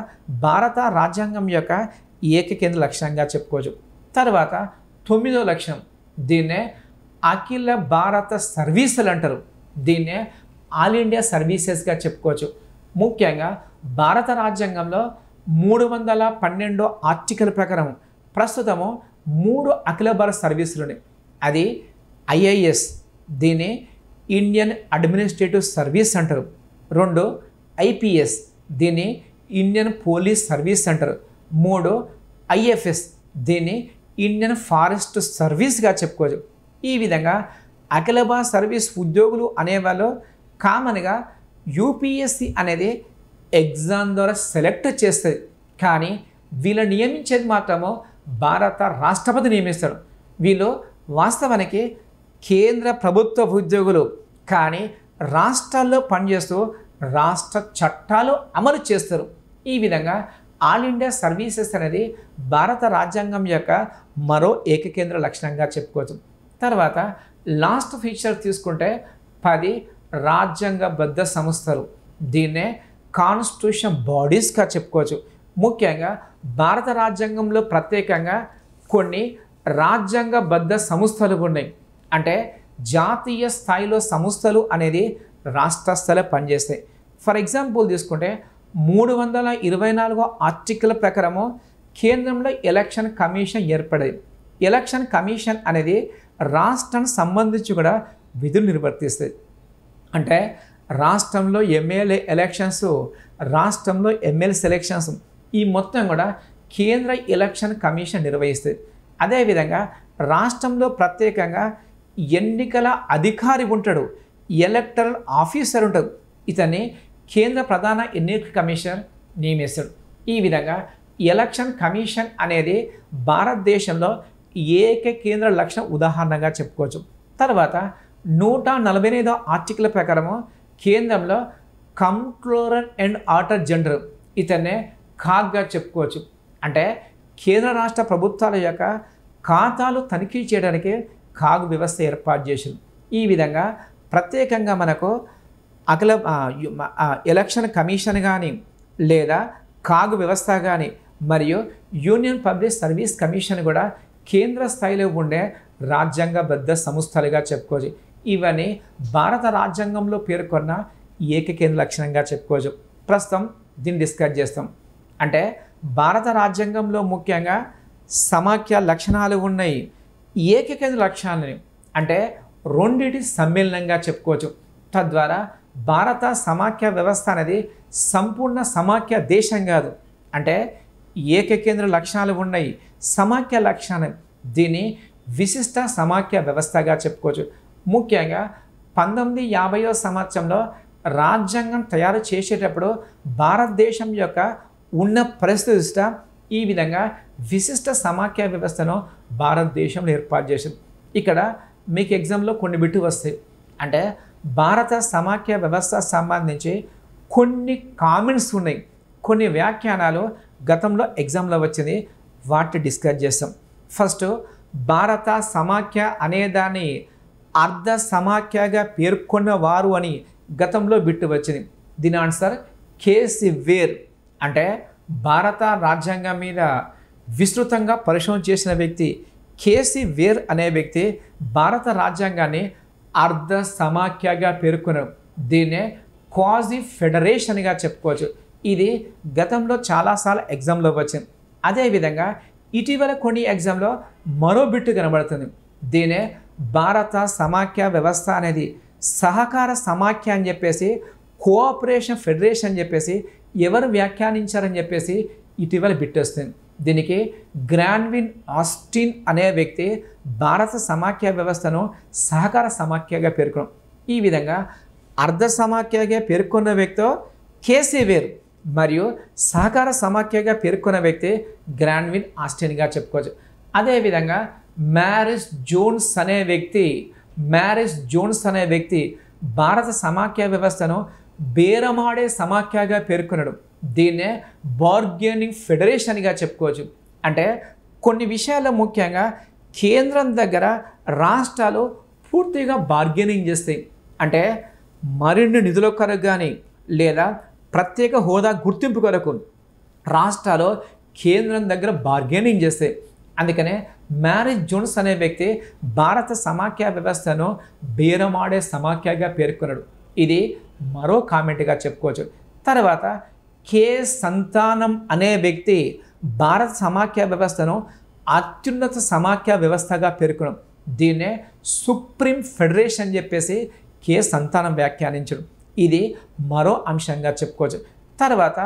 భారత రాజ్యాంగం యొక్క ఏకకేంద్ర లక్షణంగా చెప్పుకోవచ్చు. తర్వాత 9వ లక్షణం, దీన్నే అఖిల భారత సర్వీసులు అంటారు. దీన్నే ఆల్ ఇండియా సర్వీసెస్గా చెప్పుకోవచ్చు. ముఖ్యంగా భారత రాజ్యాంగంలో 312 ఆర్టికల్ ప్రకారం ప్రస్తుతము 3 అఖిల భారత సర్వీసులు ఉన్నాయి. అది ఐఏఎస్, దీన్ని ఇండియన్ అడ్మినిస్ట్రేటివ్ సర్వీస్ అంటారు. 2 ఐపీఎస్, దీన్ని ఇండియన్ పోలీస్ సర్వీస్ అంటారు. 3 ఐఎఫ్ఎస్, దీన్ని ఇండియన్ ఫారెస్ట్ సర్వీస్గా చెప్పుకోవచ్చు. ఈ విధంగా అఖిల భారత సర్వీస్ ఉద్యోగులు అనేవాళ్ళు కామన్గా యూపీఎస్సి అనేది ఎగ్జామ్ ద్వారా సెలెక్ట్ చేస్తుంది. కానీ వీళ్ళు నియమించేది మాత్రము భారత రాష్ట్రపతి నియమిస్తాడు. వీళ్ళు వాస్తవానికి కేంద్ర ప్రభుత్వ ఉద్యోగులు, కానీ రాష్ట్రాల్లో పనిచేస్తూ రాష్ట్ర చట్టాలు అమలు చేస్తారు. ఈ విధంగా ఆల్ ఇండియా సర్వీసెస్ అనేది భారత రాజ్యాంగం యొక్క మరో ఏకకేంద్ర లక్షణంగా చెప్పుకోవచ్చు. తర్వాత లాస్ట్ ఫీచర్ తీసుకుంటే 10 రాజ్యాంగబద్ధ సంస్థలు, దీన్నే కాన్స్టిట్యూషన్ బాడీస్గా చెప్పుకోవచ్చు. ముఖ్యంగా భారత రాజ్యాంగంలో ప్రత్యేకంగా కొన్ని రాజ్యాంగబద్ధ సంస్థలు ఉన్నాయి. అంటే జాతీయ స్థాయిలో సంస్థలు అనేది రాష్ట్ర స్థాయిలో పనిచేస్తాయి. ఫర్ ఎగ్జాంపుల్ తీసుకుంటే 324 ఆర్టికల్ ప్రకారము కేంద్రంలో ఎలక్షన్ కమిషన్ ఏర్పడేది. ఎలక్షన్ కమిషన్ అనేది రాష్ట్రానికి సంబంధించి కూడా విధులు నిర్వర్తిస్తుంది. అంటే రాష్ట్రంలో ఎమ్మెల్యే ఎలక్షన్స్, రాష్ట్రంలో ఎమ్మెల్సీ ఎలక్షన్స్, ఈ మొత్తం కూడా కేంద్ర ఎలక్షన్ కమిషన్ నిర్వహిస్తుంది. అదేవిధంగా రాష్ట్రంలో ప్రత్యేకంగా ఎన్నికల అధికారి ఉంటాడు, ఎలక్టరల్ ఆఫీసర్ ఉంటాడు. ఇతన్ని కేంద్ర ప్రధాన ఎన్నికల కమిషనర్ నియమిస్తాడు. ఈ విధంగా ఎలక్షన్ కమిషన్ అనేది భారతదేశంలో ఏకకేంద్ర లక్షణ ఉదాహరణగా చెప్పుకోవచ్చు. తర్వాత 148వ ఆర్టికల్ ప్రకారము కేంద్రంలో కంట్రోలర్ అండ్ ఆడిటర్ జనరల్ ఇతన్నే కాగ్గా చెప్పుకోవచ్చు. అంటే కేంద్ర రాష్ట్ర ప్రభుత్వాల యొక్క ఖాతాలు తనిఖీ చేయడానికి కాగ్ వ్యవస్థ ఏర్పాటు చేసింది. ఈ విధంగా ప్రత్యేకంగా మనకు అఖిల ఎలక్షన్ కమిషన్ కానీ లేదా కాగ్ వ్యవస్థ కానీ మరియు యూనియన్ పబ్లిక్ సర్వీస్ కమిషన్ కూడా కేంద్ర స్థాయిలో ఉండే రాజ్యాంగబద్ధ సంస్థలుగా చెప్పుకోవచ్చు. ఇవన్నీ భారత రాజ్యాంగంలో పేర్కొన్న ఏకకేంద్ర లక్షణంగా చెప్పుకోవచ్చు. ప్రస్తుతం దీన్ని డిస్కస్ చేస్తాం. అంటే భారత రాజ్యాంగంలో ముఖ్యంగా సమాఖ్య లక్షణాలు ఉన్నాయి. ఏకకేంద్ర లక్షణాలని అంటే రెండిటి సమ్మేళనంగా చెప్పుకోవచ్చు. తద్వారా భారత సమాఖ్య వ్యవస్థ అనేది సంపూర్ణ సమాఖ్య దేశం కాదు. అంటే ఏకకేంద్ర లక్షణాలు ఉన్నాయి, సమాఖ్య లక్షణాలు, దీన్ని విశిష్ట సమాఖ్య వ్యవస్థగా చెప్పుకోవచ్చు. ముఖ్యంగా 1950వ సంవత్సరంలో రాజ్యాంగం తయారు చేసేటప్పుడు భారతదేశం యొక్క ఉన్న పరిస్థితి దృష్ట్యా ఈ విధంగా విశిష్ట సమాఖ్య వ్యవస్థను భారతదేశంలో ఏర్పాటు చేసింది. ఇక్కడ మీకు ఎగ్జామ్లో కొన్ని బిట్టు వస్తాయి. అంటే భారత సమాఖ్య వ్యవస్థ సంబంధించి కొన్ని కామెంట్స్ ఉన్నాయి, కొన్ని వ్యాఖ్యానాలు గతంలో ఎగ్జామ్లో వచ్చింది, వాటిని డిస్కస్ చేస్తాం. ఫస్ట్, భారత సమాఖ్య అనేదాన్ని అర్ధ సమాఖ్యగా పేర్కొన్న వారు అని గతంలో బిట్టు వచ్చింది. దీని ఆన్సర్ కేసి వేర్. అంటే భారత రాజ్యాంగం మీద విస్తృతంగా పరిశోధన చేసిన వ్యక్తి కేసి వేర్ అనే వ్యక్తి భారత రాజ్యాంగాన్ని అర్ధ సమాఖ్యగా పేర్కొన్నారు. దీన్నే క్వాజీ ఫెడరేషన్గా చెప్పుకోవచ్చు. ఇది గతంలో చాలాసార్లు ఎగ్జామ్లో వచ్చింది. అదేవిధంగా ఇటీవల కొన్ని ఎగ్జామ్లో మరో బిట్టు కనబడుతుంది. దీనే భారత సమాఖ్య వ్యవస్థ అనేది సహకార సమాఖ్య అని చెప్పేసి, కోఆపరేషన్ ఫెడరేషన్ అని చెప్పేసి ఎవరు వ్యాఖ్యానించారని చెప్పేసి ఇటీవల బిట్టు వస్తుంది. దీనికి గ్రాన్విన్ ఆస్టిన్ అనే వ్యక్తి భారత సమాఖ్య వ్యవస్థను సహకార సమాఖ్యగా పేర్కొన్నారు. ఈ విధంగా అర్ధ సమాఖ్యగా పేర్కొన్న వ్యక్తి కేసీ వేర్ మరియు సహకార సమాఖ్యగా పేర్కొన్న వ్యక్తి గ్రాన్విన్ ఆస్టిన్గా చెప్పుకోవచ్చు. అదేవిధంగా మ్యారిస్ జోన్స్ అనే వ్యక్తి భారత సమాఖ్య వ్యవస్థను బేరమాడే సమాఖ్యగా పేర్కొనడం. దీన్నే బార్గెనింగ్ ఫెడరేషన్గా చెప్పుకోవచ్చు. అంటే కొన్ని విషయాల్లో ముఖ్యంగా కేంద్రం దగ్గర రాష్ట్రాలు పూర్తిగా బార్గెనింగ్ చేస్తాయి. అంటే మరిన్ని నిధుల కొరకు కానీ లేదా ప్రత్యేక హోదా గుర్తింపు కొరకు రాష్ట్రాలు కేంద్రం దగ్గర బార్గెనింగ్ చేస్తాయి. అందుకనే మ్యారిస్ జోన్స్ అనే వ్యక్తి భారత సమాఖ్య వ్యవస్థను బేరమాడే సమాఖ్యగా పేర్కొన్నాడు. ఇది మరో కామెంట్గా చెప్పుకోవచ్చు. తర్వాత కే సంతానం అనే వ్యక్తి భారత సమాఖ్య వ్యవస్థను అత్యున్నత సమాఖ్య వ్యవస్థగా పేర్కొన్నాడు. దీన్నే సుప్రీం ఫెడరేషన్ చెప్పేసి కే సంతానం వ్యాఖ్యానించడం. ఇది మరో అంశంగా చెప్పుకోవచ్చు. తర్వాత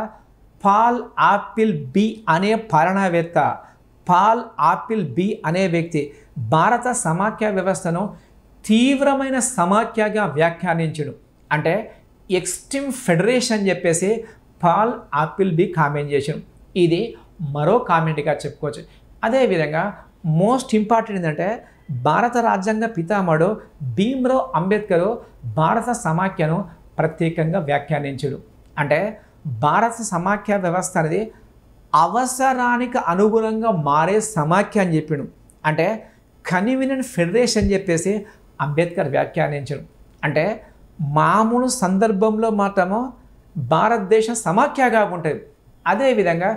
పాల్ ఆపిల్ బి అనే పాలనావేత్త అనే వ్యక్తి భారత సమాఖ్య వ్యవస్థను తీవ్రమైన సమాఖ్యగా వ్యాఖ్యానించడం. అంటే ఎక్స్ట్రీమ్ ఫెడరేషన్ చెప్పేసి పాల్ ఆపిల్ బి కామెంట్ చేసాడు. ఇది మరో కామెంట్గా చెప్పుకోవచ్చు. అదేవిధంగా మోస్ట్ ఇంపార్టెంట్ ఏంటంటే భారత రాజ్యాంగ పితామహుడు భీమ్రావ్ అంబేద్కర్ భారత సమాఖ్యను ప్రత్యేకంగా వ్యాఖ్యానించడు. అంటే భారత సమాఖ్య వ్యవస్థ అనేది అవసరానికి అనుగుణంగా మారే సమాఖ్య అని చెప్పాడు. అంటే కన్వీనియంట్ ఫెడరేషన్ చెప్పేసి అంబేద్కర్ వ్యాఖ్యానించడు. అంటే మామూలు సందర్భంలో మాత్రము భారతదేశం సమాఖ్యగా ఉంటుంది. అదేవిధంగా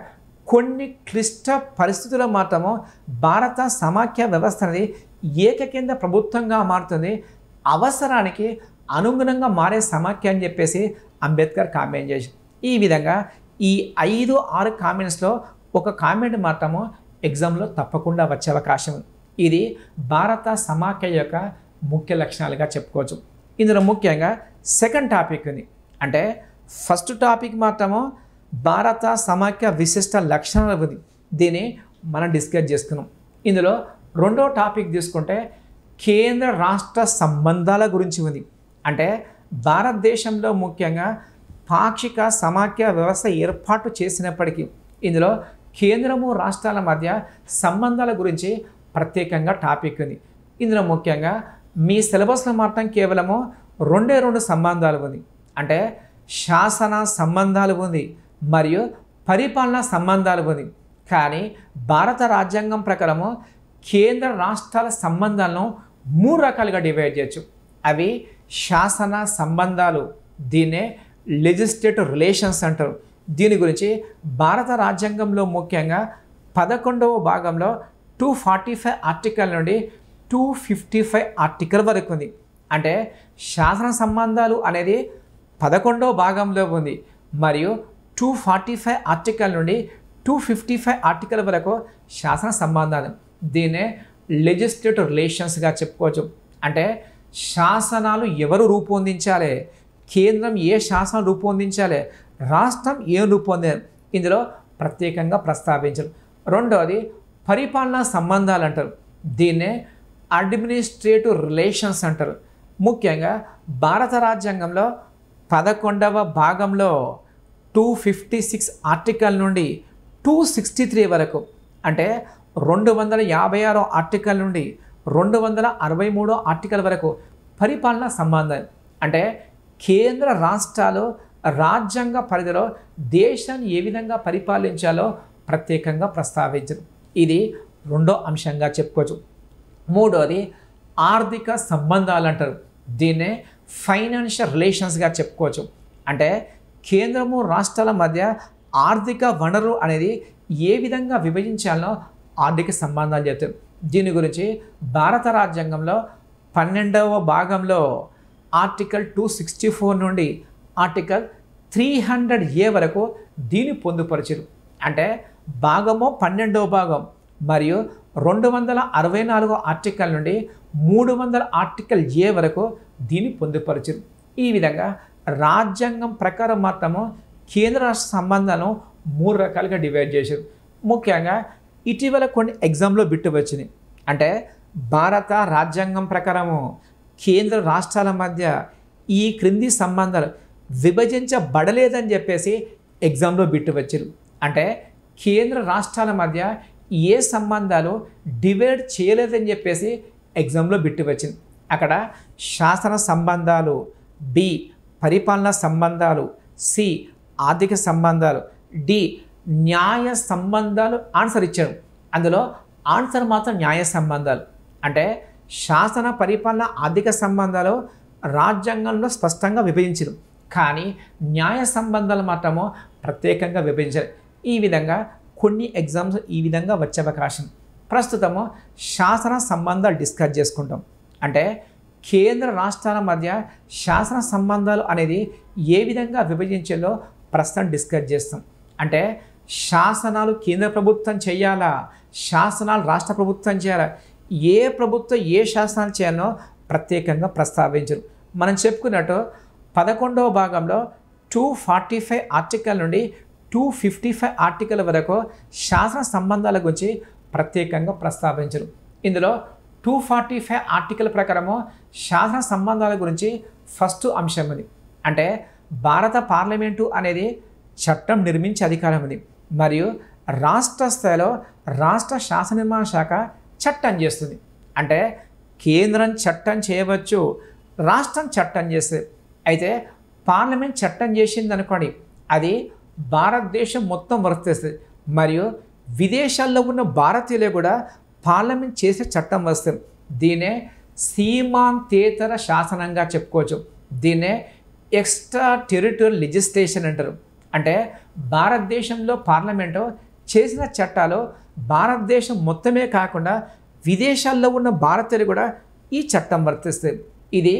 కొన్ని క్లిష్ట పరిస్థితుల్లో మాత్రము భారత సమాఖ్య వ్యవస్థ అనేది ఏకకేంద్ర ప్రభుత్వంగా మారుతుంది. అవసరానికి అనుగుణంగా మారే సమాఖ్య అని చెప్పేసి అంబేద్కర్ కామెంట్ చేశారు. ఈ విధంగా ఈ 5-6 కామెంట్స్లో ఒక కామెంట్ మాత్రము ఎగ్జామ్లో తప్పకుండా వచ్చే అవకాశం ఉంది. ఇది భారత సమాఖ్య యొక్క ముఖ్య లక్షణాలుగా చెప్పుకోవచ్చు. ఇందులో ముఖ్యంగా సెకండ్ టాపిక్ ఉంది. అంటే ఫస్ట్ టాపిక్ మాత్రము భారత సమాఖ్య విశిష్ట లక్షణాలు ఉంది. దీన్ని మనం డిస్కస్ చేసుకున్నాం. ఇందులో రెండో టాపిక్ తీసుకుంటే కేంద్ర రాష్ట్ర సంబంధాల గురించి ఉంది. అంటే భారతదేశంలో ముఖ్యంగా పాక్షిక సమాఖ్య వ్యవస్థ ఏర్పాటు చేసినప్పటికీ ఇందులో కేంద్రము రాష్ట్రాల మధ్య సంబంధాల గురించి ప్రత్యేకంగా టాపిక్ ఉంది. ఇందులో ముఖ్యంగా మీ సిలబస్లో మాత్రం కేవలము రెండే రెండు సంబంధాలు ఉంది. అంటే శాసన సంబంధాలు ఉంది మరియు పరిపాలనా సంబంధాలు ఉంది. కానీ భారత రాజ్యాంగం ప్రకారము కేంద్ర రాష్ట్రాల సంబంధాలను 3 రకాలుగా డివైడ్ చేయొచ్చు. అవి శాసన సంబంధాలు, దీన్నే లెజిస్లేటివ్ రిలేషన్స్ అంటారు. దీని గురించి భారత రాజ్యాంగంలో ముఖ్యంగా 11వ భాగంలో 245 ఆర్టికల్ నుండి 255 ఆర్టికల్ వరకు ఉంది. అంటే శాసన సంబంధాలు అనేది 11వ భాగంలో ఉంది మరియు 245 ఆర్టికల్ నుండి 255 ఆర్టికల్ వరకు శాసన సంబంధాలు. దీన్నే లెజిస్లేటివ్ రిలేషన్స్గా చెప్పుకోవచ్చు. అంటే శాసనాలు ఎవరు రూపొందించాలి, కేంద్రం ఏ శాసనం రూపొందించాలి, రాష్ట్రం ఏం రూపొందించాలి, ఇందులో ప్రత్యేకంగా ప్రస్తావించారు. రెండవది పరిపాలనా సంబంధాలు అంటారు. దీన్నే అడ్మినిస్ట్రేటివ్ రిలేషన్స్ అంటారు. ముఖ్యంగా భారత రాజ్యాంగంలో 11వ భాగంలో 256 ఆర్టికల్ నుండి 263 వరకు, అంటే 256 ఆర్టికల్ నుండి 263 ఆర్టికల్ వరకు పరిపాలనా సంబంధాలు. అంటే కేంద్ర రాష్ట్రాలు రాజ్యాంగ పరిధిలో దేశాన్ని ఏ విధంగా పరిపాలించాలో ప్రత్యేకంగా ప్రస్తావించరు. ఇది రెండో అంశంగా చెప్పుకోవచ్చు. మూడోది ఆర్థిక సంబంధాలు అంటారు. దీన్నే ఫైనాన్షియల్ రిలేషన్స్గా చెప్పుకోవచ్చు. అంటే కేంద్రము రాష్ట్రాల మధ్య ఆర్థిక వనరు అనేది ఏ విధంగా విభజించాలో ఆర్థిక సంబంధాలు చెప్తారు. దీని గురించి భారత రాజ్యాంగంలో 12వ భాగంలో ఆర్టికల్ 264 నుండి ఆర్టికల్ 300A వరకు దీన్ని పొందుపరిచారు. అంటే భాగము 12వ భాగం మరియు 264 ఆర్టికల్ నుండి 300 ఆర్టికల్ A వరకు దీన్ని పొందుపరిచారు. ఈ విధంగా రాజ్యాంగం ప్రకారం మాత్రము కేంద్ర రాష్ట్ర సంబంధాలను 3 రకాలుగా డివైడ్ చేశారు. ముఖ్యంగా ఇటీవల కొన్ని ఎగ్జామ్లో బిట్టు వచ్చింది. అంటే భారత రాజ్యాంగం ప్రకారము కేంద్ర రాష్ట్రాల మధ్య ఈ క్రింది సంబంధాలు విభజించబడలేదని చెప్పేసి ఎగ్జామ్లో బిట్టు వచ్చారు. అంటే కేంద్ర రాష్ట్రాల మధ్య ఏ సంబంధాలు డివైడ్ చేయలేదని చెప్పేసి ఎగ్జామ్లో బిట్టు వచ్చింది. అక్కడ శాసన సంబంధాలు, బి పరిపాలనా సంబంధాలు, సి ఆర్థిక సంబంధాలు, డి న్యాయ సంబంధాలు ఆన్సర్ ఇచ్చారు. అందులో ఆన్సర్ మాత్రం న్యాయ సంబంధాలు. అంటే శాసన పరిపాలన ఆర్థిక సంబంధాలు రాజ్యాంగంలో స్పష్టంగా విభజించరు, కానీ న్యాయ సంబంధాలు మాత్రము ప్రత్యేకంగా విభజించారు. ఈ విధంగా కొన్ని ఎగ్జామ్స్ ఈ విధంగా వచ్చే అవకాశం. ప్రస్తుతము శాసన సంబంధాలు డిస్కస్ చేసుకుంటాం. అంటే కేంద్ర రాష్ట్రాల మధ్య శాసన సంబంధాలు అనేది ఏ విధంగా విభజించాలో ప్రస్తుతం డిస్కస్ చేస్తాం. అంటే శాసనాలు కేంద్ర ప్రభుత్వం చేయాలా, శాసనాలు రాష్ట్ర ప్రభుత్వం చేయాలా, ఏ ప్రభుత్వం ఏ శాసనాలు చేయాలో ప్రత్యేకంగా ప్రస్తావించరు. మనం చెప్పుకున్నట్టు 11వ భాగంలో 245 ఆర్టికల్ నుండి 255 ఆర్టికల్ వరకు శాసన సంబంధాల గురించి ప్రత్యేకంగా ప్రస్తావించరు. ఇందులో 245 ఆర్టికల్ ప్రకారము శాసన సంబంధాల గురించి ఫస్ట్ అంశం ఉంది. అంటే భారత పార్లమెంటు అనేది చట్టం నిర్మించే అధికారం ఉంది మరియు రాష్ట్ర స్థాయిలో రాష్ట్ర శాసన నిర్మాణ శాఖ చట్టం చేస్తుంది. అంటే కేంద్రం చట్టం చేయవచ్చు, రాష్ట్రం చట్టం చేస్తుంది. అయితే పార్లమెంట్ చట్టం చేసింది అనుకోండి, అది భారతదేశం మొత్తం వర్తిస్తుంది మరియు విదేశాల్లో ఉన్న భారతీయులే కూడా పార్లమెంట్ చేసే చట్టం వస్తుంది. దీన్నే సీమాంతేతర శాసనంగా చెప్పుకోవచ్చు. దీన్నే ఎక్స్ట్రా టెరిటోరియల్ లెజిస్లేషన్ అంటారు. అంటే భారతదేశంలో పార్లమెంటు చేసిన చట్టాలు భారతదేశం మొత్తమే కాకుండా విదేశాల్లో ఉన్న భారతీయులు కూడా ఈ చట్టం వర్తిస్తుంది. ఇది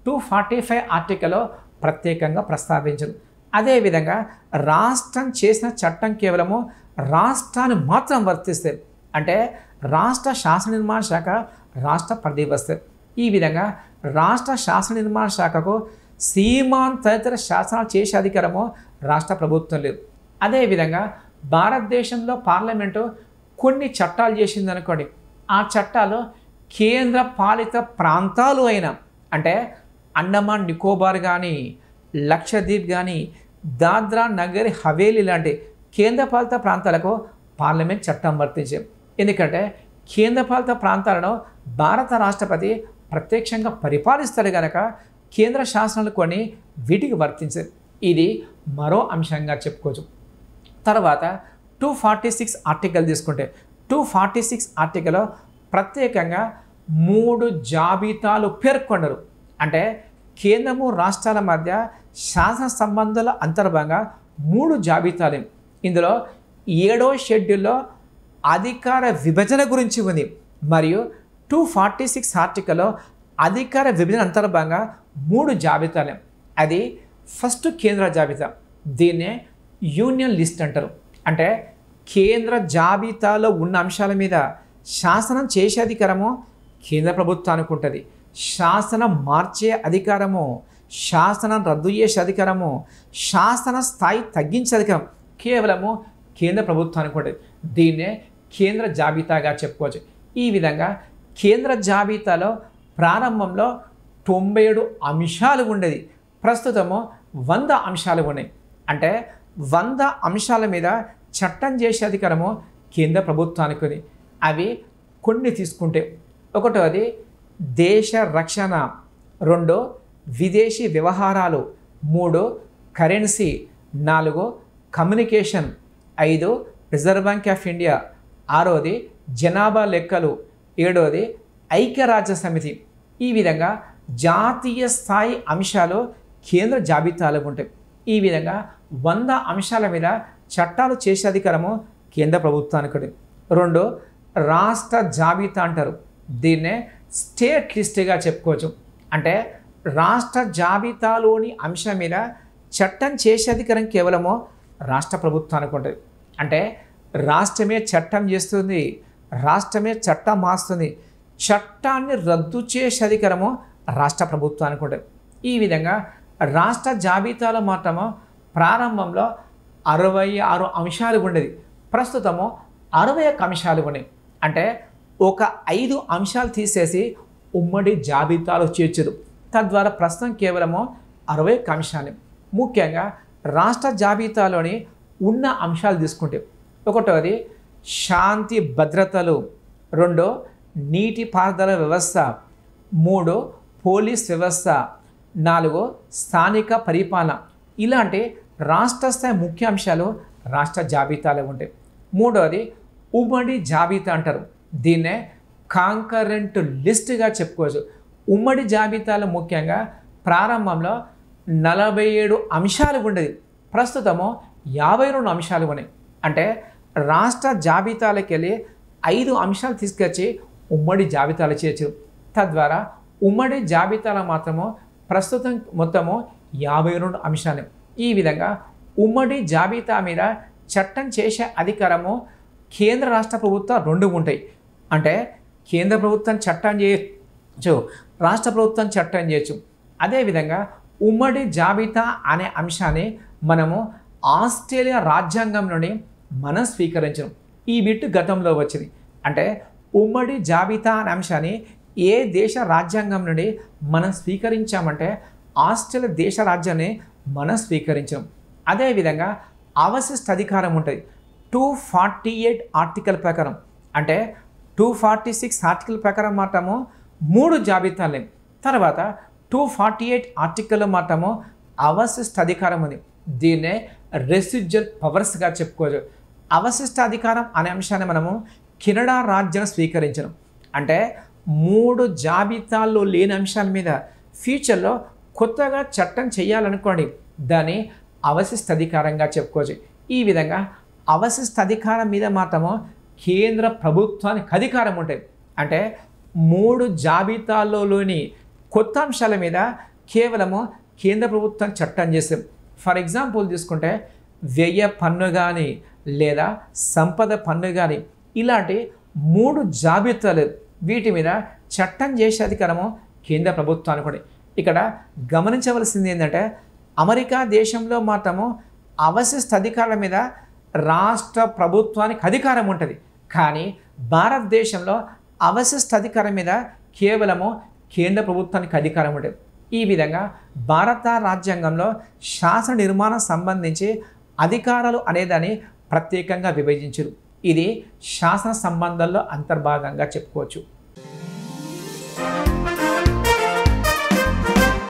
245 ఆర్టికల్లో ప్రత్యేకంగా ప్రస్తావించరు. అదేవిధంగా రాష్ట్రం చేసిన చట్టం కేవలము రాష్ట్రాన్ని మాత్రం వర్తిస్తుంది. అంటే రాష్ట్ర శాసన నిర్మాణ శాఖ రాష్ట్ర పరిధి వస్తుంది. ఈ విధంగా రాష్ట్ర శాసన నిర్మాణ శాఖకు సీమాంతర శాసనాలు చేసే అధికారము రాష్ట్ర ప్రభుత్వం లేదు. అదేవిధంగా భారతదేశంలో పార్లమెంటు కొన్ని చట్టాలు చేసింది అనుకోండి, ఆ చట్టాలు కేంద్ర పాలిత ప్రాంతాలు అయిన అంటే అండమాన్ నికోబార్ కానీ, లక్షద్వీప్ కానీ, దాద్రా నగర్ హవేలీ లాంటి కేంద్రపాలిత ప్రాంతాలకు పార్లమెంట్ చట్టం వర్తించే. ఎందుకంటే కేంద్రపాలిత ప్రాంతాలను భారత రాష్ట్రపతి ప్రత్యక్షంగా పరిపాలిస్తాడు కనుక కేంద్ర శాసనాలు కొన్ని వీటికి వర్తించే. ఇది మరో అంశంగా చెప్పుకోవచ్చు. తర్వాత 246 ఆర్టికల్ తీసుకుంటే 246 ఆర్టికల్లో ప్రత్యేకంగా 3 జాబితాలు పేర్కొన్నారు. అంటే కేంద్రము రాష్ట్రాల మధ్య శాసన సంబంధాల అంతర్భాగంగా 3 జాబితాలు. ఇందులో 7వ షెడ్యూల్లో అధికార విభజన గురించి ఉంది. మరియు 246 ఆర్టికల్లో అధికార విభజన అంతర్భాగంగా 3 జాబితాలు. అది ఫస్ట్ కేంద్ర జాబితా, దీన్నే యూనియన్ లిస్ట్ అంటారు. అంటే కేంద్ర జాబితాలో ఉన్న అంశాల మీద శాసనం చేసే అధికారము కేంద్ర ప్రభుత్వానికి ఉంటుంది. శాసనం మార్చే అధికారము, శాసనం రద్దు చేసే అధికారము, శాసన స్థాయి తగ్గించే అధికారం కేవలము కేంద్ర ప్రభుత్వానికి ఉంటుంది. దీన్నే కేంద్ర జాబితాగా చెప్పుకోవచ్చు. ఈ విధంగా కేంద్ర జాబితాలో ప్రారంభంలో 97 అంశాలు ఉండేది. ప్రస్తుతము 100 అంశాలు ఉన్నాయి. అంటే 100 అంశాల మీద చట్టం చేసే అధికారము కేంద్ర ప్రభుత్వానికి ఉంది. అవి కొన్ని తీసుకుంటే, ఒకటోది దేశ రక్షణ, 2 విదేశీ వ్యవహారాలు, 3 currency, 4 communication, 5 Reserve Bank of India, 6వది జనాభా లెక్కలు, 7వది ఐక్యరాజ్య సమితి. ఈ విధంగా జాతీయ స్థాయి అంశాలు కేంద్ర జాబితాలో ఉంటాయి. ఈ విధంగా 100 అంశాల మీద చట్టాలు చేసే అధికారము కేంద్ర ప్రభుత్వానికి ఉంది. 2 రాష్ట్ర జాబితా అంటారు. దీన్నే స్టేట్ లిస్ట్గా చెప్పుకోవచ్చు. అంటే రాష్ట్ర జాబితాలోని అంశం మీద చట్టం చేసే అధికారం కేవలము రాష్ట్ర ప్రభుత్వానికి ఉంటుంది. అంటే రాష్ట్రమే చట్టం చేస్తుంది, రాష్ట్రమే చట్టం మారుస్తుంది, చట్టాన్ని రద్దు చేసే అధికారము రాష్ట్ర ప్రభుత్వానికి ఉంటుంది. ఈ విధంగా రాష్ట్ర జాబితాలో మాత్రము ప్రారంభంలో 66 అంశాలు ఉండేది. ప్రస్తుతము 61 అంశాలు ఉన్నాయి. అంటే ఒక 5 అంశాలు తీసేసి ఉమ్మడి జాబితాలో చేర్చరు. తద్వారా ప్రస్తుతం కేవలము 61 అంశాలు. ముఖ్యంగా రాష్ట్ర జాబితాలోని ఉన్న అంశాలు తీసుకుంటే, ఒకటోది శాంతి భద్రతలు, 2 నీటిపారుదల వ్యవస్థ, 3 పోలీస్ వ్యవస్థ, 4 స్థానిక పరిపాలన. ఇలాంటి రాష్ట్ర స్థాయి ముఖ్య అంశాలు రాష్ట్ర జాబితాలో ఉంటాయి. 3వది ఉమ్మడి జాబితా అంటారు. దీన్నే కాంకరెంట్ లిస్ట్గా చెప్పుకోవచ్చు. ఉమ్మడి జాబితాలో ముఖ్యంగా ప్రారంభంలో 47 అంశాలు ఉండేది. ప్రస్తుతము 52 అంశాలు ఉన్నాయి. అంటే రాష్ట్ర జాబితాలకు వెళ్ళి 5 అంశాలు తీసుకొచ్చి ఉమ్మడి జాబితాలో చేర్చారు. తద్వారా ఉమ్మడి జాబితాలో మాత్రము ప్రస్తుతం మొత్తము 52 అంశాలు. ఈ విధంగా ఉమ్మడి జాబితా మీద చట్టం చేసే అధికారము కేంద్ర రాష్ట్ర ప్రభుత్వం 2 ఉంటాయి. అంటే కేంద్ర ప్రభుత్వం చట్టం చేయొచ్చు, రాష్ట్ర ప్రభుత్వం చట్టం చేయొచ్చు. అదేవిధంగా ఉమ్మడి జాబితా అనే అంశాన్ని మనము ఆస్ట్రేలియా రాజ్యాంగం నుండి మనం స్వీకరించడం. ఈ బిట్టు గతంలో వచ్చింది. అంటే ఉమ్మడి జాబితా అనే అంశాన్ని ఏ దేశ రాజ్యాంగం నుండి మనం స్వీకరించామంటే ఆస్ట్రేలియా దేశ రాజ్యాన్ని మనం స్వీకరించాం. అదేవిధంగా అవశిష్ట అధికారం ఉంటుంది 248 ఆర్టికల్ ప్రకారం. అంటే 246 ఆర్టికల్ ప్రకారం మాత్రము 3 జాబితాలే. తర్వాత 248 ఆర్టికల్లో మాత్రము అవశిష్ట అధికారం ఉంది. దీన్నే రెసిడ్యువల్ పవర్స్గా చెప్పుకోవచ్చు. అవశిష్ట అధికారం అనే అంశాన్ని మనము కెనడా రాజ్యం స్వీకరించడం. అంటే 3 జాబితాల్లో లేని అంశాల మీద ఫ్యూచర్లో కొత్తగా చట్టం చేయాలనుకోండి, దాన్ని అవశిష్ట అధికారంగా చెప్పుకోవచ్చు. ఈ విధంగా అవశిష్ట అధికారం మీద మాత్రము కేంద్ర ప్రభుత్వానికి అధికారం ఉంటుంది. అంటే 3 జాబితాల్లోని కొత్త అంశాల మీద కేవలము కేంద్ర ప్రభుత్వం చట్టం చేస్తాం. ఫర్ ఎగ్జాంపుల్ తీసుకుంటే వ్యయ పన్ను కానీ లేదా సంపద పన్ను కానీ ఇలాంటి 3 జాబితాలు, వీటి మీద చట్టం చేసే అధికారము కేంద్ర ప్రభుత్వానికి కూడా. ఇక్కడ గమనించవలసింది ఏంటంటే అమెరికా దేశంలో మాత్రము అవశిష్ట అధికారుల మీద రాష్ట్ర ప్రభుత్వానికి అధికారం ఉంటుంది. కానీ భారతదేశంలో అవశిష్ట అధికారం మీద కేవలము కేంద్ర ప్రభుత్వానికి అధికారం ఉంటుంది. ఈ విధంగా భారత రాజ్యాంగంలో శాసన నిర్మాణం సంబంధించి అధికారాలు అనేదాన్ని ప్రత్యేకంగా విభజించారు. ఇది శాసన సంబంధాల్లో అంతర్భాగంగా చెప్పుకోవచ్చు.